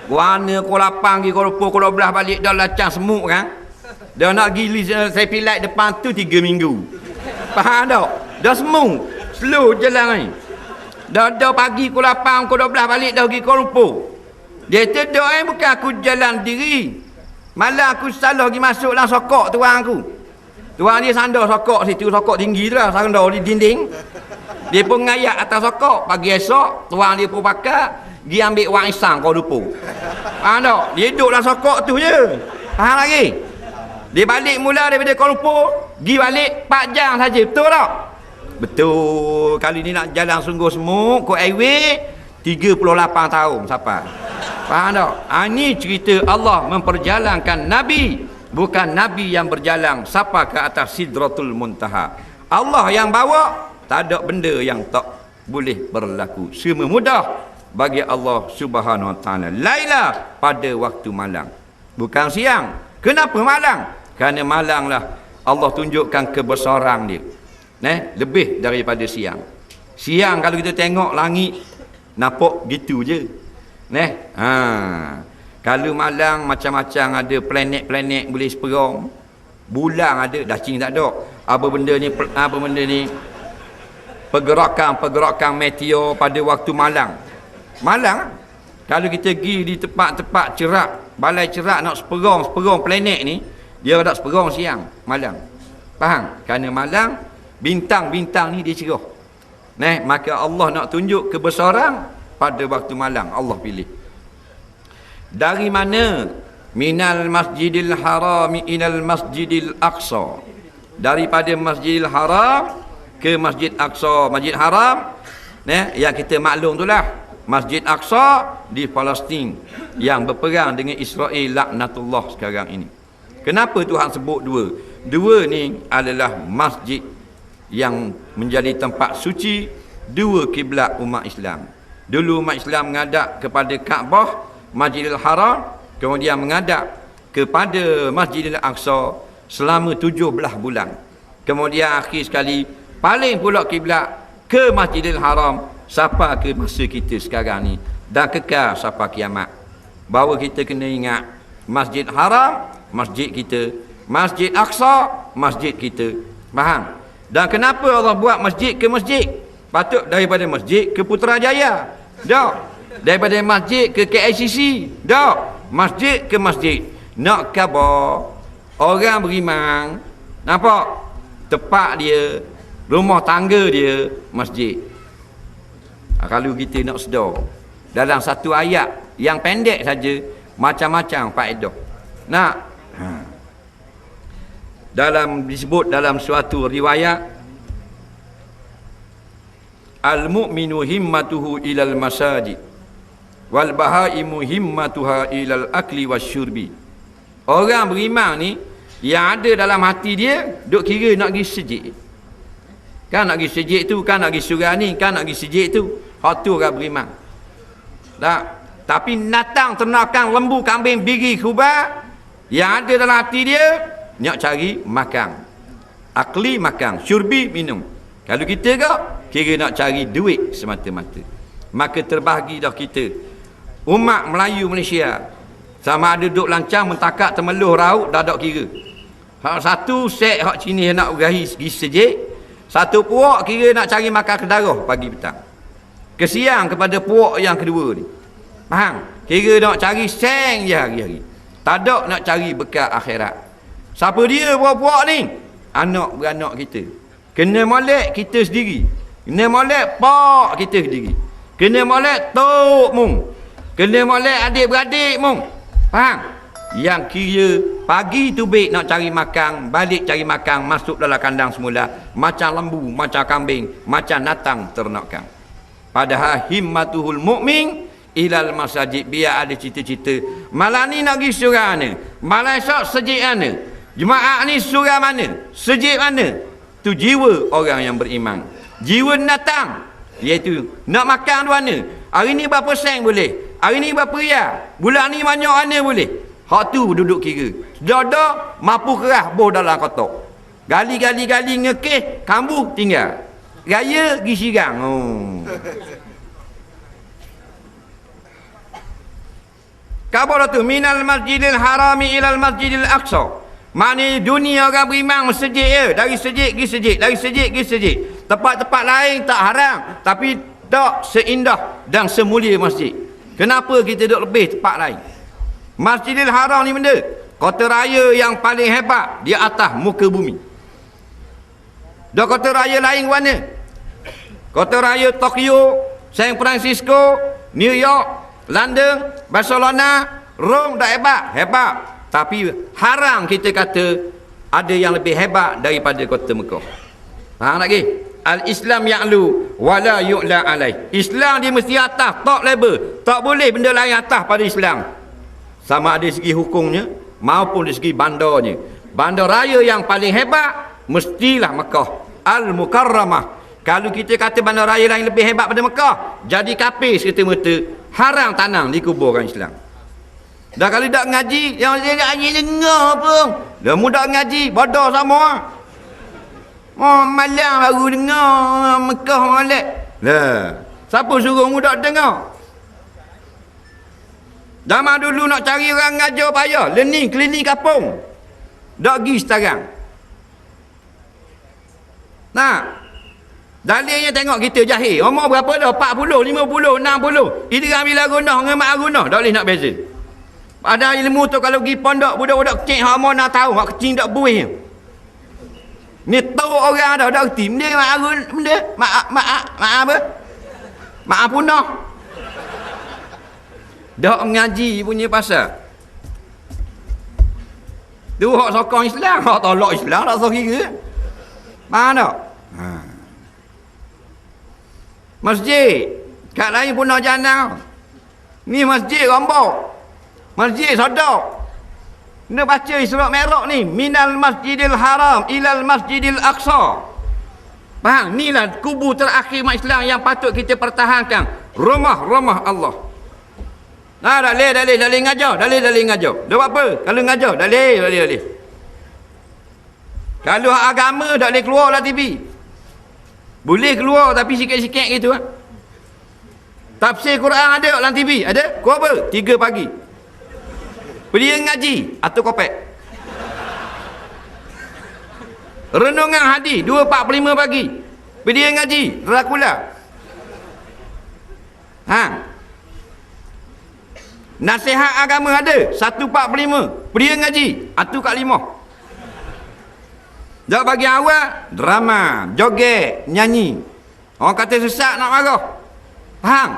Warna Kuala 8 pergi Kuala Lumpur, Kuala 12 balik dah lancang semut kan. Dah nak gili saya pilih depan tu 3 minggu. Faham tak? Dah semut. Slow jalan ni. Dah pagi Kuala 8, Kuala 12 balik dah pergi Kuala Lumpur. Dia tedok bukan aku jalan diri. Malah aku salah pergi masuk dalam sokok tuan aku. Tuan dia sandar sokok situ, sokok tinggi tu lah, sandar di dinding. Dia pun ngayak atas sokok. Pagi esok, tuan dia pun pakai, pergi ambil wang isang Kuala Lumpur. Faham tak? Dia duduk dalam sokok tu je. Faham lagi? Dia balik mula daripada Kuala Lumpur, pergi balik 4 jam saja. Betul tak? Betul. Kali ni nak jalan sungguh semua, kod highway 38 tahun sampai. Faham tak? Ini cerita Allah memperjalankan Nabi. Bukan Nabi yang berjalan sampai ke atas Sidratul Muntaha. Allah yang bawa, tak ada benda yang tak boleh berlaku. Semua mudah bagi Allah Subhanahu Wa Taala. Laila pada waktu malam, bukan siang. Kenapa malam? Kerana malam lah Allah tunjukkan kebesaran dia. Lebih daripada siang. Siang kalau kita tengok langit nampak gitu je. Kalau malam macam-macam, ada planet-planet boleh seperang. Bulan ada, dacing tak ada. Apa benda ni? Pergerakan meteor pada waktu malam. Malam kalau kita pergi di tempat-tempat cerak, balai cerak nak seperang planet ni, dia tak seperang siang, malam. Faham? Kerana malam bintang-bintang ni dia cerah. Maka Allah nak tunjuk kebesaran pada waktu malam. Allah pilih. Dari mana? Minal Masjidil Haram ilal Masjidil Aqsa. Daripada Masjidil Haram ke Masjid Aqsa. Masjid Haram yang kita maklum itulah Masjid Aqsa di Palestin yang berperang dengan Israel laknatullah sekarang ini. Kenapa Tuhan sebut dua? Dua ni adalah masjid yang menjadi tempat suci, dua kiblat umat Islam. Dulu umat Islam menghadap kepada Kaabah, Masjidil Haram, kemudian menghadap kepada Masjidil Aqsa selama 17 bulan. Kemudian akhir sekali paling pula kiblat ke Masjidil Haram sampai ke masa kita sekarang ni dan kekal sampai kiamat. Bahawa kita kena ingat Masjid Haram, masjid kita, Masjid Aqsa, masjid kita. Faham? Dan kenapa Allah buat masjid ke masjid? Patut daripada masjid ke Putrajaya. Tak. Daripada masjid ke KICC. Tak. Masjid ke masjid. Nak khabar orang beriman, nampak tempat dia, rumah tangga dia masjid. Kalau kita nak sedar dalam satu ayat yang pendek saja macam-macam faedah. Disebut dalam suatu riwayat, al-mu'minu himmatuhu ilal masajid wal bahaimu himmatuha ilal akli wasyurbi. Orang beriman ni yang ada dalam hati dia duk kira nak pergi masjid. Kan nak pergi sejik tu, kan nak pergi surah ni, kan nak pergi sejik tu. Hak tu orang beriman. Tak. Tapi natang, ternakan, lembu, kambing, biri, kubah, yang ada dalam hati dia, nak cari makan. Akli makan, syurbi minum. Kalau kita kira nak cari duit semata-mata. Maka terbahagi dah kita. Umat Melayu Malaysia. Sama ada duduk lancang, mentakak, termeluh, raut, dah tak kira. Hak satu set hak sini nak urahi pergi sejik. Satu puak kira nak cari makan kedarah pagi petang. Kesian kepada puak yang kedua ni. Faham? Kira nak cari seng je hari-hari. Tak ada nak cari bekal akhirat. Siapa dia puak-puak ni? Anak-beranak kita. Kena molek kita sendiri. Kena molek pak kita sendiri. Kena molek tok mung. Kena molek adik-beradik mung. Faham? Yang kira pagi tu baik nak cari makan, balik cari makan, masuk dalam kandang semula, macam lembu, macam kambing, macam natang ternakan. Padahal himmatuhul mu'min ilal masajid, biar ada cita-cita. Malam ni nak pergi surah mana? Malam esok sejik mana? Jemaah ni surah mana? Sejik mana? Tu jiwa orang yang beriman. Jiwa natang, iaitu nak makan di mana? Hari ni berapa sen boleh? Hari ni berapa riyal? Bulan ni banyak mana boleh? Hak tu duduk kira. Dah mampu kerah boh dalam kotak. Gali-gali-gali ngekeh, kambuh tinggal. Raya pergi sirang. Kabar tu minal masjidil harami ilal masjidil aqsa. Maknanya dunia orang beriman sejik je. Dari sejik pergi sejik, dari sejik pergi sejik. Tempat-tempat lain tak haram, tapi tak seindah dan semulia masjid. Kenapa kita duduk lebih tempat lain? Masjidil Haram ni benda kota raya yang paling hebat di atas muka bumi. Dah kota raya lain mana? Kota raya Tokyo, San Francisco, New York, London, Barcelona, Rome dah hebat, hebat. Tapi haram kita kata ada yang lebih hebat daripada kota Mekah. Faham lagi? Al-Islam ya'lu wala yu'la alaih. Islam dia mesti atas, top level. Tak boleh benda lain atas pada Islam. Sama ada segi hukumnya maupun dari segi bandarnya. Bandar raya yang paling hebat mestilah Mekah Al-Mukarramah. Kalau kita kata bandar raya lain lebih hebat pada Mekah, jadi kafir serta-merta, haram tanam di kubur orang Islam. Dah kalau tak ngaji, yang ngaji dengar pun. Dah mudah ngaji, bodoh sama. Malam baru dengar Mekah molek. Lah, siapa suruh mudah dengar? Zaman dulu nak cari orang ngajar payah, learning klinik kapung. Tak pergi sekarang. Nah, dalilnya tengok kita jahil. Umur berapa dah? 40, 50, 60. Idram bila gunah dengan mak gunah, tak boleh nak beza. Ada ilmu tu kalau pergi pondok, budak-budak kecil hak mau nak tahu, hak kecil tak buih. Ni tahu orang dah kerti. Benda mak gun, benda mak apa? Mak punah. Dak mengaji punya pasal. Tu hak sokong Islam, hak tolak Islam tak sok kira. Faham tak? Masjid kat lain punah jana. Ni masjid rombok. Masjid sadaq. Kena baca surat Mi'raj ni, minal masjidil haram ilal masjidil aqsa. Faham? Inilah kubu terakhir umat Islam yang patut kita pertahankan. Rumah-rumah Allah. Dalil ngajar. Dah apa? Kalau ngajar, dalil. Kalau agama tak boleh keluar lah TV. Boleh keluar tapi sikit-sikit gitu kan. Tafsir Quran ada dalam TV? Ada? Kau apa? 3 pagi. Pergi ngaji atau kopek. Renungan hadis 2.45 pagi. Pergi ngaji Dracula. Nasihat agama ada 1.45. Pergi ngaji atau kat 5. Dah bagi awal drama, joget, nyanyi. Orang kata sesat nak marah. Faham?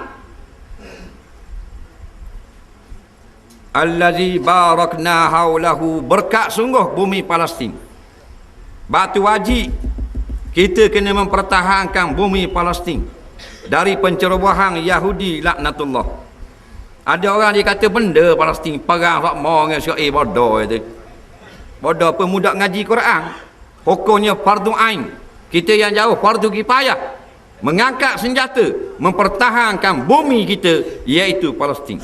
Allazi barakna haulahu, berkat sungguh bumi Palestin. Batu wajib kita kena mempertahankan bumi Palestin dari pencerobohan Yahudi laknatullah. Ada orang dia kata benda Palestin perang hak mau dengan Israel bodoh itu. Bodoh pemuda ngaji Quran. Hukumnya fardu ain. kita yang jauh fardu kifayah mengangkat senjata mempertahankan bumi kita, iaitu Palestin.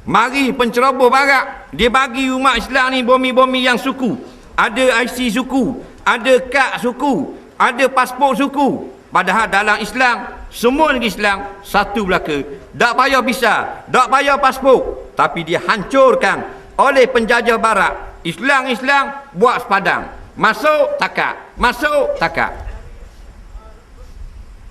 Mari penceroboh barat dia bagi umat Islam ni bumi-bumi yang suku, ada IC suku, ada kad suku, ada pasport suku. Padahal dalam Islam, semua negeri Islam satu belaka. Tak payah visa, tak payah pasport, tapi dia hancurkan oleh penjajah barat. Islam buat sepadang, masuk takat, masuk takat.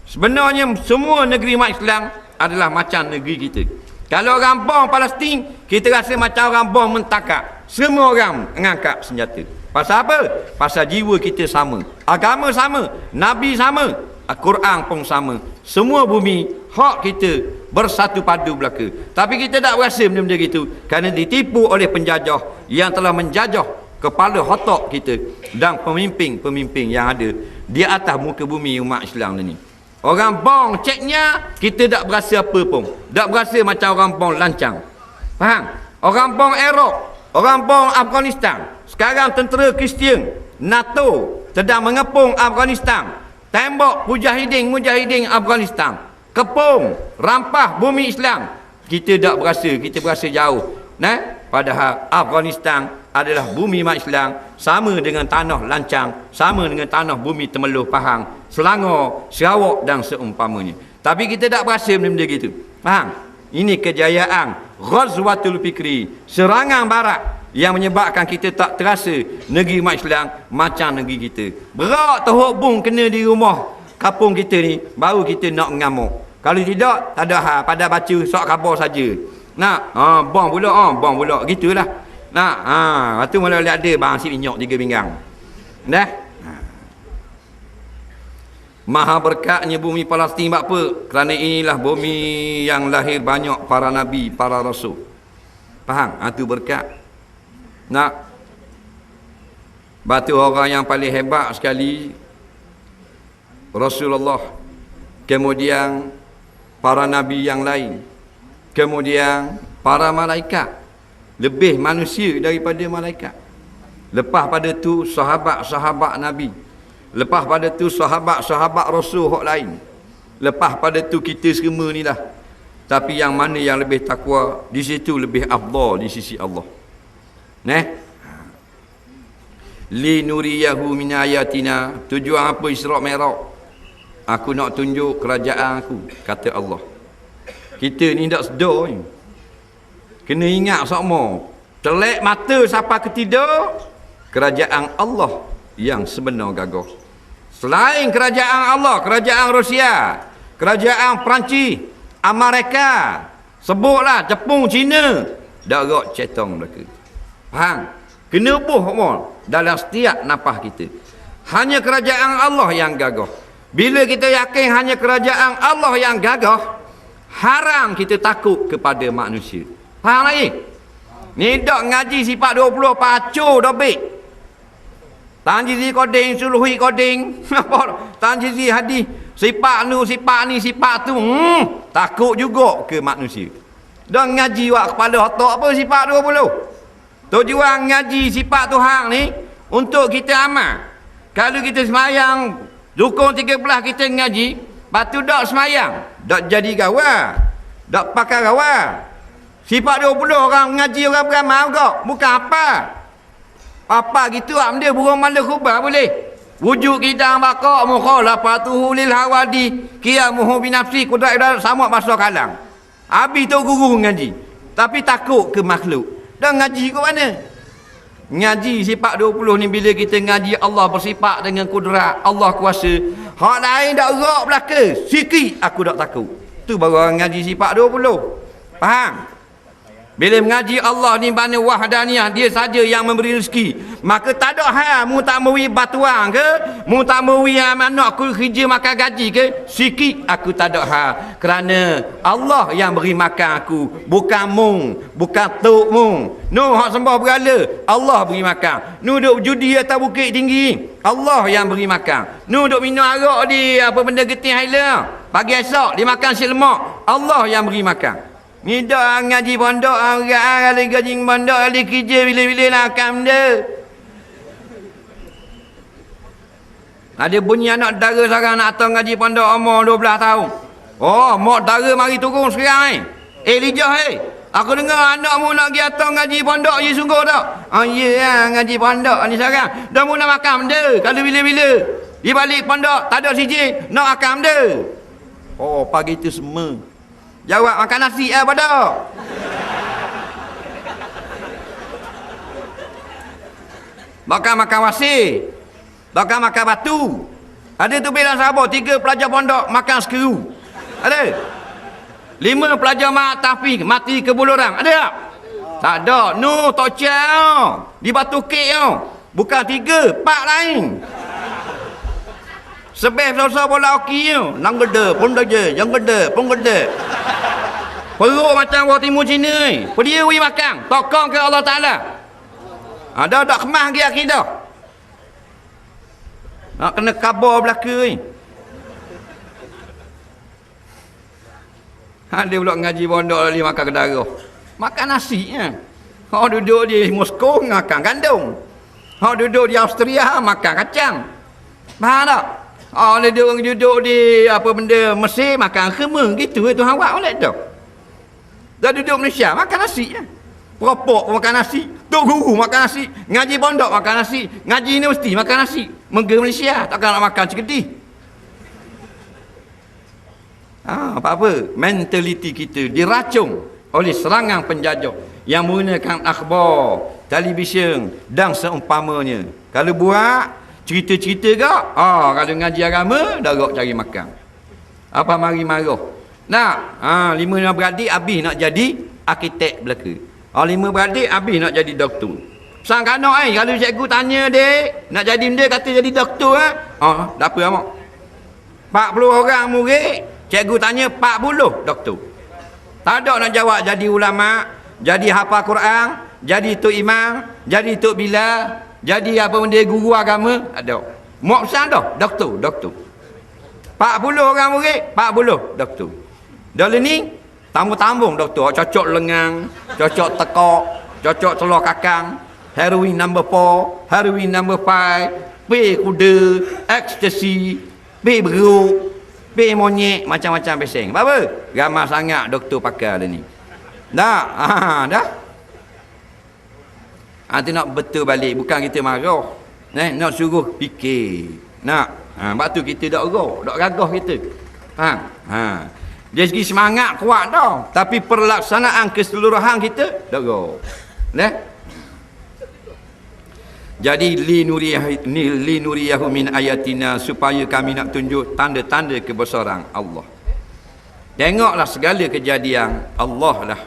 Sebenarnya semua negeri umat Islam adalah macam negeri kita. Kalau orang bom Palestin, kita rasa macam orang bom mentakak. Semua orang mengangkat senjata. Pasal apa? Pasal jiwa kita sama, agama sama, Nabi sama, Al-Quran pun sama. Semua bumi hak kita bersatu padu belaka. Tapi kita tak berasa benda-benda gitu, kerana ditipu oleh penjajah yang telah menjajah kepala otak kita dan pemimpin-pemimpin yang ada di atas muka bumi umat Islam ni. Orang bom ceknya kita tak berasa apa pun, tak berasa macam orang bom lancang. Faham? Orang bom Iraq, orang bom Afghanistan. Sekarang tentera Kristian NATO sedang mengepung Afghanistan, tembak mujahidin Afghanistan, kepung rampah bumi Islam. Kita tak berasa, kita berasa jauh. Padahal Afghanistan adalah bumi umat Islam, sama dengan tanah lancang, sama dengan tanah bumi Temeloh, Pahang, Selangor, Sarawak dan seumpamanya. Tapi kita tak berasa benda-benda gitu. Faham? Ini kejayaan Ghazwatul Fikri, serangan barat yang menyebabkan kita tak terasa negeri umat Islam macam negeri kita. Berat teruk bung kena di rumah kampung kita ni, baru kita nak mengamuk. Kalau tidak, tak ada hal, pada baca sok khabar saja. Nak, bom pula, gitulah. Nak, lepas tu mula ada bang si minyak 3 pinggang. Dah. Maha berkatnya bumi Palestin. Sebab apa? Kerana inilah bumi yang lahir banyak para nabi, para rasul. Faham? Itu berkat. Nak. Batu orang yang paling hebat sekali Rasulullah, kemudian para nabi yang lain, kemudian para malaikat, lebih manusia daripada malaikat. Lepas pada tu sahabat-sahabat nabi, lepas pada tu sahabat-sahabat rasul hak lain, lepas pada tu kita semua ni lah. Tapi yang mana yang lebih takwa, di situ lebih afdal di sisi Allah. Li nuriyahu min ayatina. Tujuan apa Isra' Mi'raj? Aku nak tunjuk kerajaan aku, kata Allah. Kita ni tak sedar ni. Kena ingat sama. Telek mata siapa ketidak, kerajaan Allah yang sebenar gagah. Selain kerajaan Allah, kerajaan Rusia, kerajaan Perancis, Amerika, sebutlah Jepun, Cina, darat cetong mereka. Faham? Kena buh dalam setiap nafas kita. Hanya kerajaan Allah yang gagah. Bila kita yakin hanya kerajaan Allah yang gagah, haram kita takut kepada manusia. Faham lagi? Ni dak ngaji sifat 20 pacur dobik. Tanjizi koding, suluhi koding. Tanjizi hadis, sifat nu, sifat ni, sifat tu. Takut juga ke manusia. Dak ngaji wak kepala otak apa sifat 20. Tujuan ngaji sifat Tuhan ni untuk kita amal. Kalau kita semayang dukung 13 kita ngaji, batu dak semayang, dak jadi gawar, dak pakai gawar. Sifat 20 orang ngaji orang beramal kok, bukan apa. Apa gitu ambil burung mala khubah boleh. Wujud kita bakak mukhalafatuhu lil hawadi qiyamuhu bi nafsi kudrat sama masuk kalang. Habis tu guru ngaji. Tapi takut ke makhluk. Dah ngaji ke mana? Ngaji sifat 20 ni bila kita ngaji Allah bersifat dengan kudrat, Allah kuasa. Hak lain dak gerak belaka, sikit aku dak takut. Tu baru orang ngaji sifat 20. Faham? Bila mengaji Allah ni mana wahdaniyah, dia saja yang memberi rezeki. Maka tak ada hal mu tak memberi batuang ke, mu tak memberi anak aku kerja makan gaji ke, sikit aku tak ada hal. Kerana Allah yang beri makan aku, bukan mung, bukan tok mung. Nu hak sembah berhala, Allah beri makan. Nu duk judi atas bukit tinggi, Allah yang beri makan. Nu duk minum arak di apa benda getih haila, pagi esok dia makan si lemak, Allah yang beri makan. Ni dak ngaji pondok orang ahli gaji pondok ahli kerja bila-bila nak kam dia. Ada bunyi anak dara sekarang nak datang ngaji pondok umur 12 tahun. Oh, mak dara mari turun sekarang Elijah aku dengar anakmu nak pergi datang ngaji pondok je sungguh tak? Ya lah, ngaji pondok ni sekarang. Dah mula makan benda. Kalau bila-bila di balik pondok tak ada sijil, nak makan benda. Oh, pagi tu semua. Jawab makan nasi pada. Makan wasir. Makan batu. Ada tu bilang Sabah 3 pelajar pondok makan sekeru. Ada? 5 pelajar tahfiz mati ke bulurang. Ada tak? Tak ada. No, tok ciao. Di Batu Kek tau. Bukan 3, 4 lain. Sebab selesai bola hoki tau. Nang gede, pun gede, yang gede, pun gede. Perut macam orang Timur Cina ni. Dia pergi makan. Tokong ke Allah Ta'ala. Ada tak kemas lagi akidah. Nak kena kabar belaka ni. Dia pula ngaji pondok lagi makan kedara. Makan nasi ya. Orang duduk di Moskow makan gandum. Orang duduk di Austria makan kacang. Faham tak? Orang duduk di apa benda Mesir makan khemah gitu tu awak boleh dah. Dah duduk Malaysia makan nasi ya. Peropok makan nasi, tok guru makan nasi, ngaji pondok makan nasi, ngaji universiti makan nasi. Mengge Malaysia takkan nak makan sekedih. Apa-apa mentaliti kita diracung oleh serangan penjajah yang menggunakan akhbar, televisyen dan seumpamanya. Kalau buat cerita-cerita gak, kalau ngaji agama darok cari makan. Apa mari marah. Nak, 5 beradik habis nak jadi arkitek belaka. 5 beradik habis nak jadi doktor. Sang kanak kalau cikgu tanya dek nak jadi benda kata jadi doktor tak apa amak. 40 orang murid, cikgu tanya 40 doktor. Tak ada nak jawab jadi ulama, jadi hafal Quran, jadi tok imam, jadi tok bila, jadi apa benda guru agama, tak ada. Mak besar dah doktor. 40 orang murid, 40 doktor. Dalam ni tambung-tambung doktor, cocok lengang, cocok tekok, cocok telur kakang, heroin number 4, heroin number 5, pil kuda, ekstasi, pil beruk, pil monyet, macam-macam peseng. Apa? Ramai sangat doktor pakar ni. Dah? Dah? Nanti nak betul balik, bukan kita marah. Nak suruh fikir. Nak? Sebab tu kita tak gagah kita. Faham? Dari segi semangat kuat dah, tapi perlaksanaan keseluruhan kita tak go. Jadi linuriyahu min ayatina, supaya kami nak tunjuk tanda-tanda kebesaran Allah. Tengoklah segala kejadian Allah lah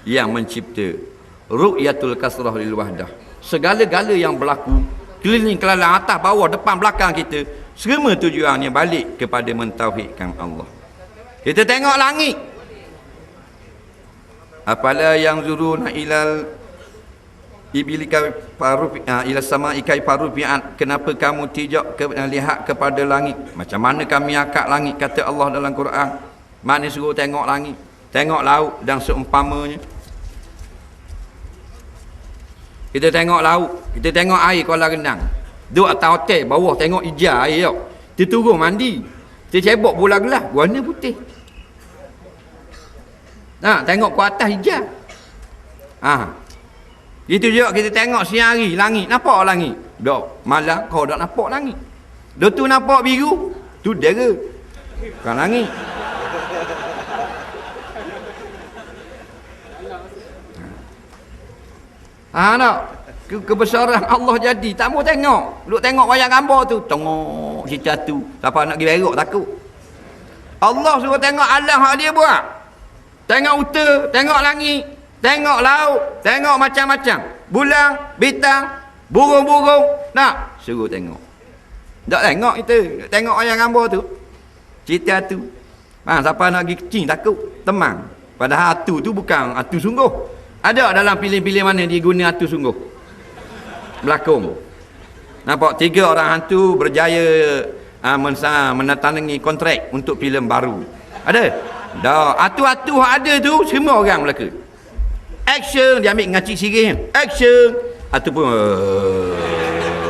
yang mencipta. Ru'yatul kasrah lil wahdah. Segala-gala yang berlaku keliling kelalang atas bawah depan belakang kita, semua tujuannya balik kepada mentauhidkan Allah. Kita tengok langit. Apala yang zuruna ilal ibilika parufi ila sama'i kai parufi'at. Kenapa kamu tidak lihat kepada langit? Macam mana kami akak langit, kata Allah dalam Quran. Mana suruh tengok langit, tengok laut dan seumpamanya. Kita tengok laut, kita tengok air kolam renang. Duduk atas hotel bawah tengok hijau air tau. Kita turun mandi, kita cebok bola gelas warna putih. Tengok ke atas hijau. Itu juga kita tengok siang hari langit, nampak langit. Dok, malam kau dak nampak langit. Dok tu nampak biru, tu dera. Bukan langit. Nak kebesaran Allah jadi tak mau tengok. Duk tengok wayang gambar tu, tengok cerita tu. Siapa nak pergi berak takut. Allah suruh tengok alam hak dia buat. Tengok utara, tengok langit, tengok laut, tengok macam-macam. Bulan, bintang, burung-burung. Nak suruh tengok. Tak tengok kita, tengok wayang gambar tu. Cerita tu. Siapa nak pergi kecing takut, temang. Padahal atu tu bukan atu sungguh. Ada dalam filem-filem mana dia guna atu sungguh? Berlakon. Nampak 3 orang hantu berjaya menandatangani kontrak untuk filem baru. Ada? Dah, atu-atu ada tu semua orang belaka. Action dia ambil ngacik sirih. Action. Atu pun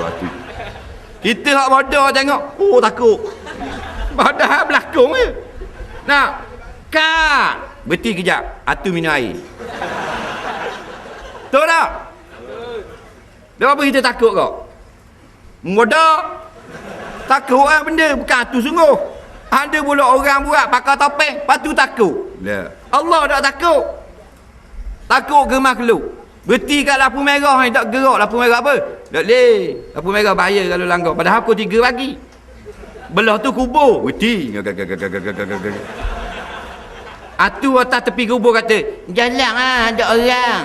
atu. Kita hak bodoh tengok, oh takut. Padahal belakang je. Nah, kat. Berhenti kejap. Atu minum air. Tahu tak? Kenapa kita takut kau? Bodoh. Takut orang benda. Bukan atu sungguh. Ada pula orang buat pakai topeng. Lepas tu takut. Allah tak takut. Takut ke makhluk. Berhenti kat lampu merah ni tak gerak. Lampu merah apa? Tak boleh. Lampu merah bahaya kalau langgar. Padahal pukul 3 pagi. Belah tu kubur. Berhenti. Atu atas tepi kubur kata, jalan lah, ada orang.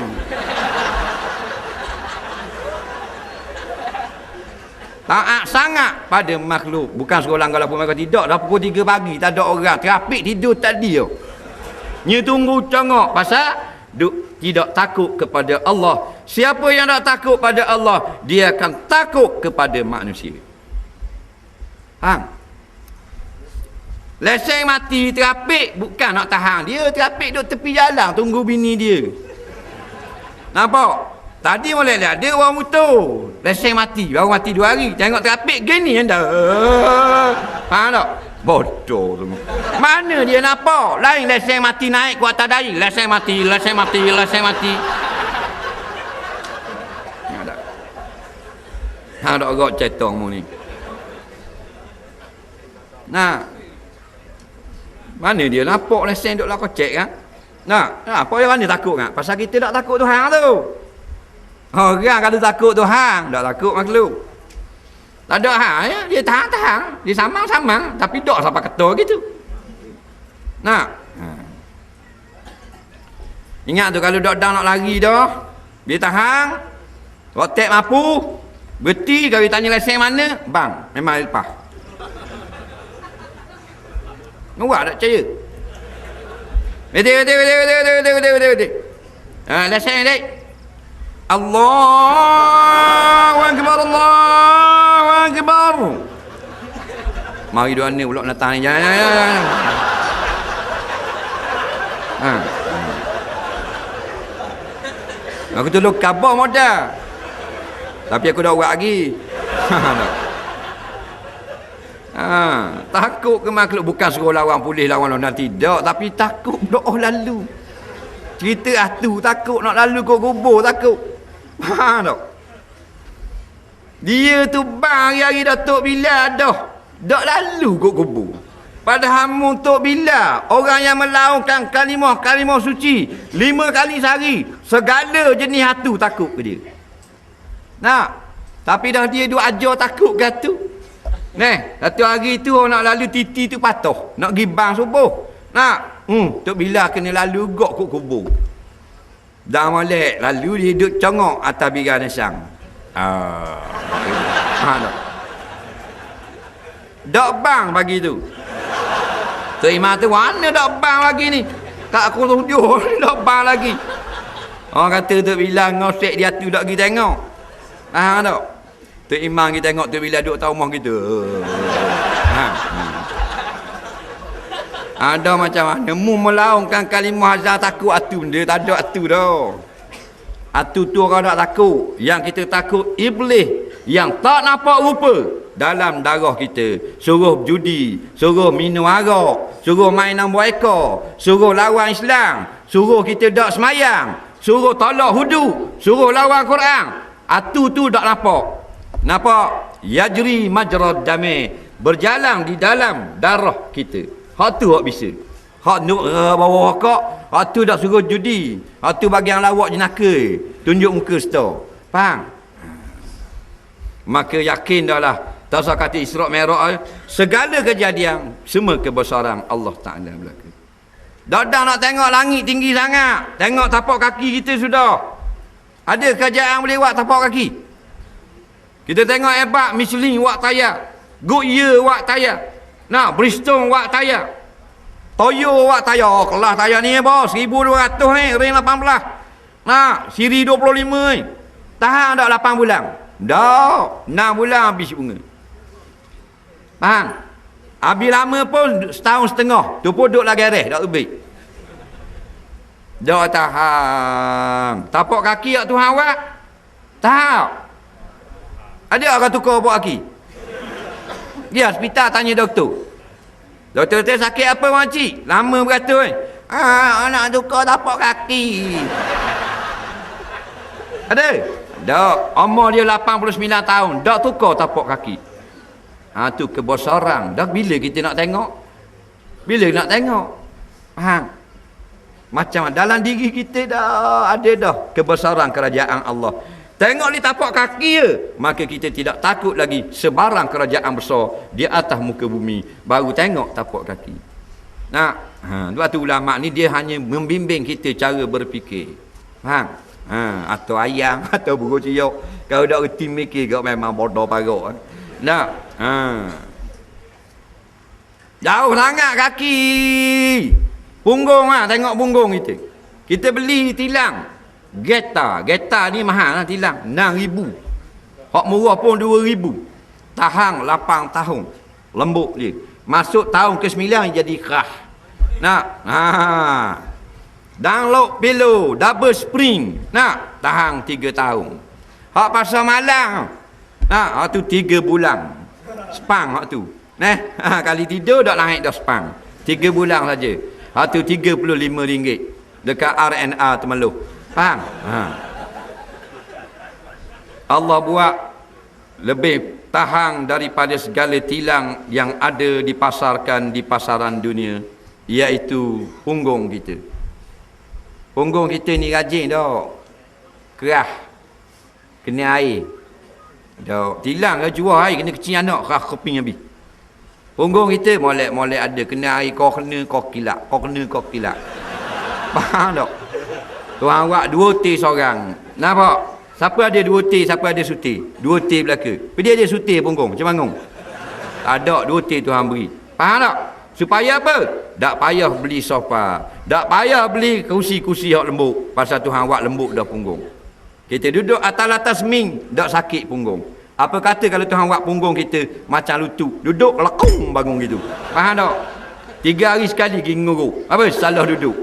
Taat sangat pada makhluk. Bukan suruh langgar lampu merah. Tidak. Dah pukul 3 pagi. Tak ada orang. Trafik tidur tadi. Nya tunggu congok. Pasal tidak takut kepada Allah. Siapa yang tak takut pada Allah, dia akan takut kepada manusia. Faham? Lesen mati trafik bukan nak tahan dia. Trafik duduk tepi jalan tunggu bini dia. Nampak? Tadi boleh lihat dia orang motor. Lesen mati, baru mati 2 hari. Tengok trafik gini anda. Faham tak? Bodoh semua. Mana dia nampak? Lain lesen mati naik ke atas dari. Lesen mati, lesen mati, lesen mati. Ada orang cetong mu ni. Nah. Mana dia nampak lesen duk lah kocek kan? Nah, apa yang mana takut kan? Pasal kita tak takut Tuhan tu. Orang kalau takut Tuhan, tak takut makhluk. Tak ada hal ya, dia tahan-tahan, dia samang-samang tapi dok sampai ketua gitu. Nah. Ingat tu kalau dok dah nak lari dah, dia tahan. Rotek mampu, berhenti kalau tanya lesen mana, bang, memang lepas. Nampak tak percaya? Betul. Lesen dek. Allahu Akbar, Allahu Akbar. Mari dua ni pula datang ni. Jangan. Aku tu lu khabar modal. Tapi aku dah buat lagi. Takut ke makhluk bukan suruh lawan polis lawan lona tidak, tapi takut doa lalu. Cerita atu takut nak lalu kau kubur takut. Tak? Dia tu bang hari-hari Datuk Bilal dah lalu kau kubur. Padahal untuk Bilal orang yang melaungkan kalimah suci 5 kali sehari, segala jenis hatu takut ke dia. Nak? Tapi dah dia duk ajar takut ke hatu. Satu hari tu orang nak lalu titi tu patuh, nak pergi bang subuh. Nak? Tok Bilal kena lalu gok kok kubur. Dah molek lalu dia duduk congok atas biran nesang. Dok bang pagi tu. Tok Imam tu mana dok bang lagi ni? Kat aku 7 ni dok bang lagi. Orang kata Tok Bilal ngosek dia tu dak pergi tengok. Tak? Tok Imam kita tengok Tok Bilal duduk atas rumah kita. Ada macam mana mu melaungkan kalimah azan takut atu benda, tak ada atu dah. Atu tu orang tak takut. Yang kita takut iblis yang tak nampak rupa dalam darah kita. Suruh judi, suruh minum arak, suruh main nombor ekor, suruh lawan Islam, suruh kita tak semayang, suruh tolak hudu, suruh lawan Quran. Atu tu tak nampak. Nampak? Yajri majrad dami, berjalan di dalam darah kita. Hak tu hak bisa. Hak nuk bawah kok, hak tu dak suruh judi. Hak tu bagi yang lawak jenaka, tunjuk muka stor. Faham? Maka yakin dahlah tasakat Isra' Mi'raj segala kejadian semua kebesaran Allah Taala berlaku. Dak nak tengok langit tinggi sangat, tengok tapak kaki kita sudah. Ada kerajaan boleh buat tapak kaki. Kita tengok hebat Michelin buat tayar, Goodyear buat tayar. Nah, Bridgestone buat tayar, Toyo buat tayar. Kelas tayar ni bos 1200 ni, ring 18. Nah, siri 25 ni. Tahan dak 8 bulan. Dak 6 bulan habis bunga. Faham? Habis lama pun setahun setengah. Tu pun duduk lah gareh, dak lebih. Dak tahan. Tapak kaki dak Tuhan buat. Tak. Ada orang tukar buat kaki. Dia hospital tanya doktor. Doktor kata, sakit apa makcik? Lama beratur kan? Anak tukar tapak kaki. Ada? Dok, umur dia 89 tahun. Dok tukar tapak kaki. Tu kebosaran. Dah bila kita nak tengok? Bila nak tengok? Faham? Macam dalam diri kita dah ada dah kebesaran kerajaan Allah. Tengok ni tapak kaki je, maka kita tidak takut lagi sebarang kerajaan besar di atas muka bumi. Baru tengok tapak kaki. Nah, sebab tu ulama ni dia hanya membimbing kita cara berfikir. Faham? Atau ayam atau burung ciok. Kalau dak reti mikir kau memang bodoh parok. Nah, jauh sangat kaki. Punggung tengok punggung kita. Kita beli tilang. Geta ni mahal lah tilang. 6,000. Hak murah pun 2,000. Tahan 8 tahun. Lembut dia. Masuk tahun ke-9 jadi kerah. Download pillow double spring. Tahan 3 tahun. Hak pasal malang. Hak tu 3 bulan. Spang hak tu. Kali tidur dak naik dah spang. 3 bulan saja. Hak tu RM35 dekat RNA Temeloh. Faham? Allah buat lebih tahan daripada segala tilang yang ada dipasarkan di pasaran dunia, iaitu punggung kita. Punggung kita ni rajin dah. Kerah. Kena air. Dah tilang ke jual air kena kecil anak kerah keping habis. Punggung kita molek-molek ada kena air kau kena kau kilap. Kau kena kau kilap. Faham tak? Tuan awak 2 teh seorang. Nampak? Siapa ada 2 teh, siapa ada sutir? 2 teh belaka. Tapi dia ada sutir punggung macam mangung. Tak ada 2 teh Tuhan beri. Faham tak? Supaya apa? Tak payah beli sofa. Tak payah beli kursi-kursi yang lembut. Pasal Tuhan awak lembut dah punggung. Kita duduk atas-atas ming, tak sakit punggung. Apa kata kalau Tuhan buat punggung kita macam lutut, duduk lekung bangun gitu. Faham tak? 3 hari sekali pergi nguruk. Apa? Salah duduk.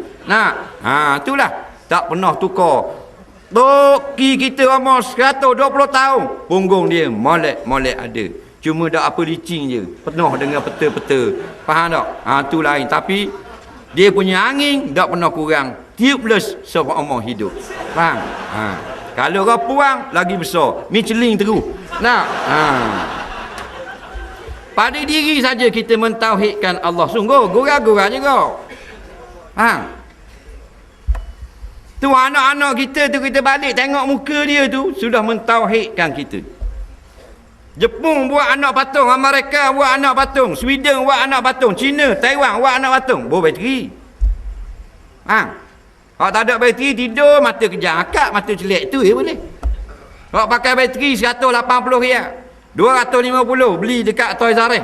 Itulah. Tak pernah tukar. Toki kita umur 120 tahun. Punggung dia molek ada. Cuma dak apa licin je. Penuh dengan peta-peta. Faham tak? Tu lain. Tapi dia punya angin tak pernah kurang. Tubeless seumur hidup. Faham? Kalau kau puang lagi besar. Michelin terus. Pada diri saja kita mentauhidkan Allah. Sungguh gurau-gurau je kau. Tu anak-anak kita tu, kita balik tengok muka dia tu sudah mentauhidkan kita. Jepun buat anak patung, Amerika buat anak patung, Sweden buat anak patung, China, Taiwan buat anak patung. Bawa bateri. Kalau tak ada bateri tidur mata kejang akak, mata celek tu ya boleh. Kalau pakai bateri 180 riyal, 250 beli dekat Toys R Us.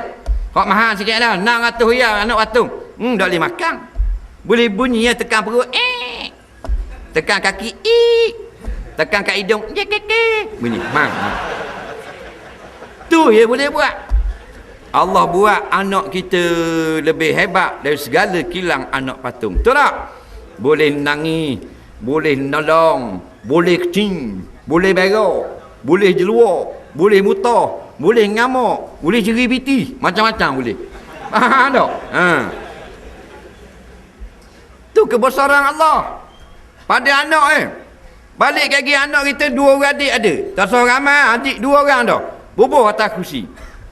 Kalau mahal sikit dah, 600 riyal anak patung. Tak boleh makan. Boleh bunyi ya, tekan perut tekan kaki tekan kat hidung bunyi tu ya boleh buat. Allah buat anak kita lebih hebat dari segala kilang anak patung. Betul tak? Boleh nangis, boleh nolong, boleh kecing, boleh berak, boleh jeluar, boleh mutah, boleh ngamuk, boleh ceri piti, macam-macam boleh. Faham tak? Tu kebesaran Allah pada anak balik lagi anak kita 2 orang adik ada. Tak seorang ramai adik 2 orang dah. Bubuh atas kursi.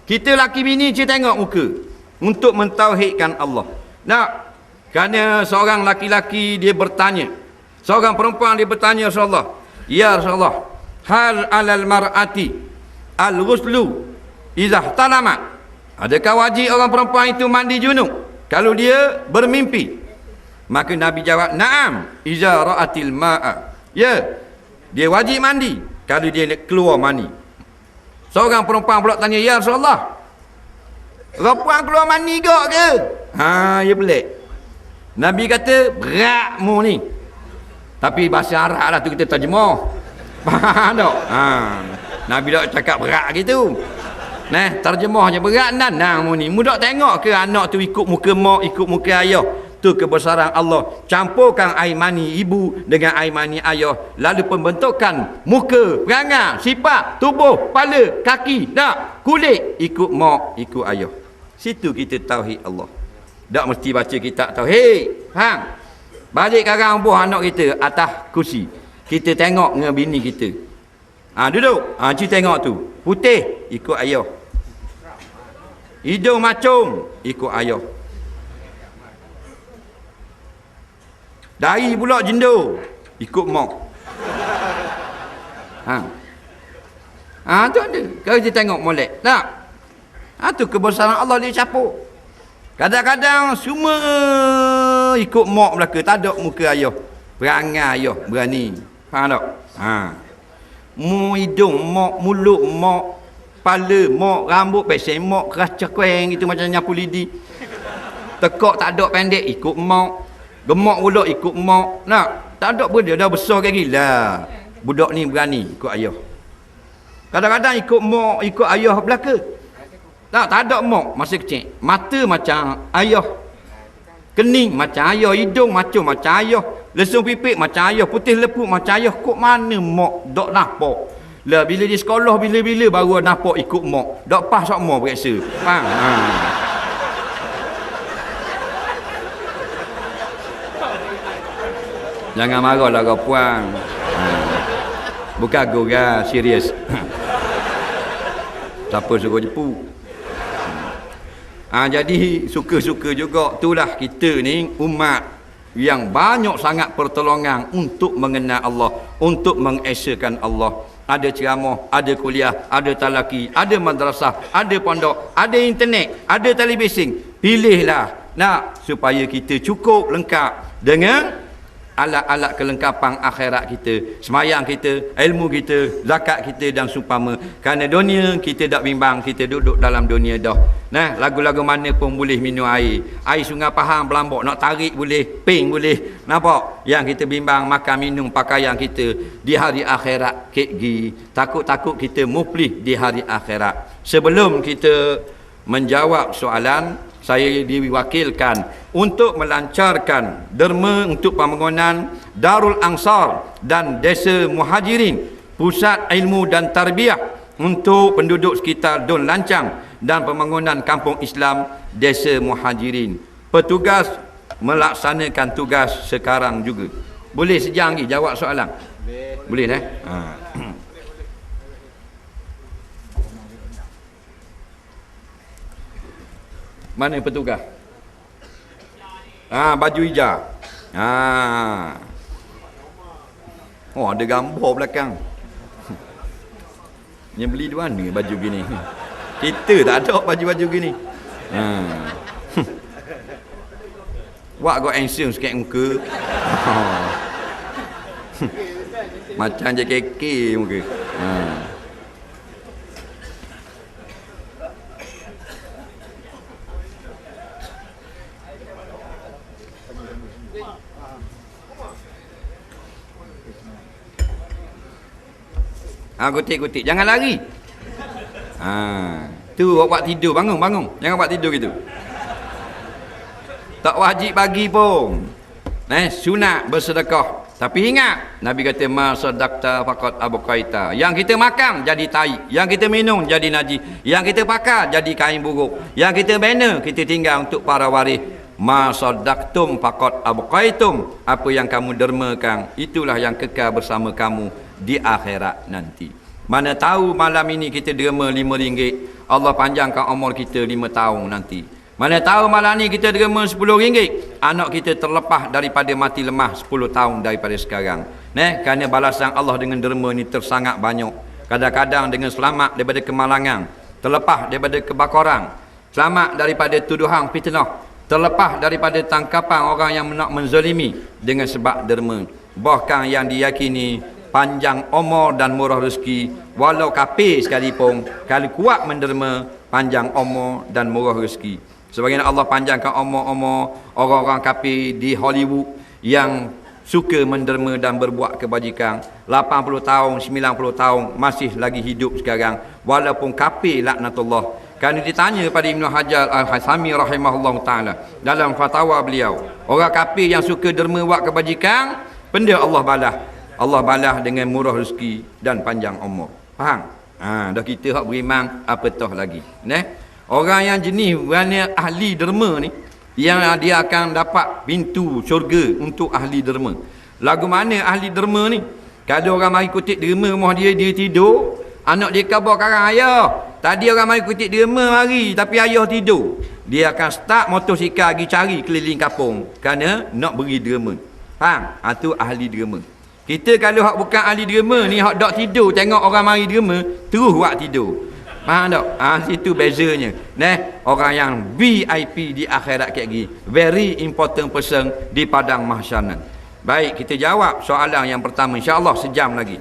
Kita laki bini kita tengok muka untuk mentauhidkan Allah. Kerana seorang laki-laki dia bertanya, seorang perempuan dia bertanya Rasulullah, ya Rasulullah, hal alal mar'ati al-ghuslu idza talamat? Adakah wajib orang perempuan itu mandi junub kalau dia bermimpi? Maka Nabi jawab, na'am iza ra'atil ma'a. Ya, dia wajib mandi kalau dia keluar mani. Seorang perempuan pula tanya, ya Rasulullah, perempuan keluar mani ke? Ya pelik. Nabi kata, beratmu ni. Tapi bahasa Arab lah tu kita terjemah. Faham tak? Nabi tak cakap berat gitu. Terjemahnya berat nanangmu ni. Mudah tengok ke anak tu ikut muka mak, ikut muka ayah. Tu kebesaran Allah. Campurkan air mani ibu dengan air mani ayah, lalu pembentukan muka, perangai, sifat, tubuh, kepala, kaki. Tak? kulit ikut mak, ikut ayah. Situ kita tauhid Allah. Tak mesti baca kitab tauhid. Faham? Balik sekarang buah anak kita atas kursi. Kita tengok dengan bini kita. Duduk. Cik tengok tu. Putih ikut ayah. Hidung macung ikut ayah. Dari pula jendul ikut mak. Tu ada. Kalau kita tengok molek. Tak? Tu kebesaran Allah dia capuk. Kadang-kadang semua ikut mak belaka, tak ada muka ayah. Perangai ayah berani. Faham tak? Mu hidung mak, mulut mak, kepala mak, rambut pesen mak, keras cekweng itu macam nyapu lidi. Tekak tak ada pendek ikut mak. Gemak pula ikut mak. Nak? Tak ada pun dia dah besar kan gila. Budak ni berani ikut ayah. Kadang-kadang ikut mak, ikut ayah belaka. Tak ada mak masa kecil. Mata macam ayah. Kening macam ayah, hidung macam ayah, lesung pipik macam ayah, putih lepuk macam ayah. Kok mana mak dok nampak? Lah bila di sekolah bila-bila baru nampak ikut mak. Dok pas sok mak periksa. Faham? Jangan marahlah kau puan. Bukan gora serius. Siapa suruh jepu? Jadi suka-suka juga. Itulah kita ni umat yang banyak sangat pertolongan untuk mengenal Allah, untuk mengesakan Allah. Ada ceramah, ada kuliah, ada talaki, ada madrasah, ada pondok, ada internet, ada televisi. Pilihlah nak supaya kita cukup lengkap dengan alat-alat kelengkapan akhirat kita, semayang kita, ilmu kita, zakat kita dan seumpama. Kerana dunia kita tak bimbang, kita duduk dalam dunia dah. Nah, lagu-lagu mana pun boleh minum air. Air Sungai Pahang berlambak, nak tarik boleh, ping boleh. Nampak? Yang kita bimbang makan minum pakaian kita di hari akhirat kekgi. Takut-takut kita muflih di hari akhirat. Sebelum kita menjawab soalan, saya diwakilkan untuk melancarkan derma untuk pembangunan Darul Ansar dan Desa Muhajirin, pusat ilmu dan tarbiyah untuk penduduk sekitar Dun Lancang, dan pembangunan kampung Islam Desa Muhajirin. Petugas melaksanakan tugas sekarang juga. Boleh sejam lagi jawab soalan? Boleh eh? Mana petugas? Baju hijau. Oh, ada gambar belakang. Yang beli di mana baju gini? Kita tak ada baju-baju gini. Wak kau handsome sikit muka. Macam JKK muka. Kutik-kutik. Jangan lari. Tu awak tidur. Bangun. Jangan awak tidur gitu. Tak wajib bagi pun. Sunat bersedekah. Tapi ingat, Nabi kata, ma sadaqta faqad abqaita. Yang kita makan jadi tai. Yang kita minum jadi najis. Yang kita pakai jadi kain buruk. Yang kita bina, kita tinggal untuk para waris. Ma sadaqtum faqad abqaitum. Apa yang kamu dermakan, itulah yang kekal bersama kamu di akhirat nanti. Mana tahu malam ini kita derma RM5, Allah panjangkan umur kita 5 tahun nanti. Mana tahu malam ni kita derma RM10, anak kita terlepas daripada mati lemah 10 tahun daripada sekarang. Kerana balasan Allah dengan derma ni tersangat banyak. Kadang-kadang dengan selamat daripada kemalangan, terlepas daripada kebakaran, selamat daripada tuduhan fitnah, terlepas daripada tangkapan orang yang nak menzalimi dengan sebab derma. Bahkan yang diyakini panjang umur dan murah rezeki, walau kafir sekalipun, kalau kuat menderma, panjang umur dan murah rezeki. Sebagaimana Allah panjangkan umur-umur orang-orang kafir di Hollywood yang suka menderma dan berbuat kebajikan, 80 tahun, 90 tahun masih lagi hidup sekarang, walaupun kafir laknatullah. Kerana ditanya pada Ibn Hajar Al-Haythami rahimahullah ta'ala dalam fatwa beliau, orang kafir yang suka derma buat kebajikan, benda Allah balas. Allah balas dengan murah rezeki dan panjang umur. Faham? Dah kita hak beriman apa toh lagi. Orang yang jenis kerana ahli derma ni, yang dia akan dapat pintu syurga untuk ahli derma. Lagu mana ahli derma ni? Kalau orang mari kutip derma rumah dia tidur, anak dia khabar karang, ayah, tadi orang mari kutip derma mari tapi ayah tidur. Dia akan start motosikal pergi cari keliling kampung kerana nak beri derma. Faham? Itu ahli derma. Kita kalau hak bukan ahli derma ni, hak dak tidur tengok orang mari derma terus buat tidur. Faham tak? Situ bezanya. Orang yang VIP di akhirat kayak gini. Very important person di padang mahsyar. Baik, kita jawab soalan yang pertama, insya-Allah sejam lagi.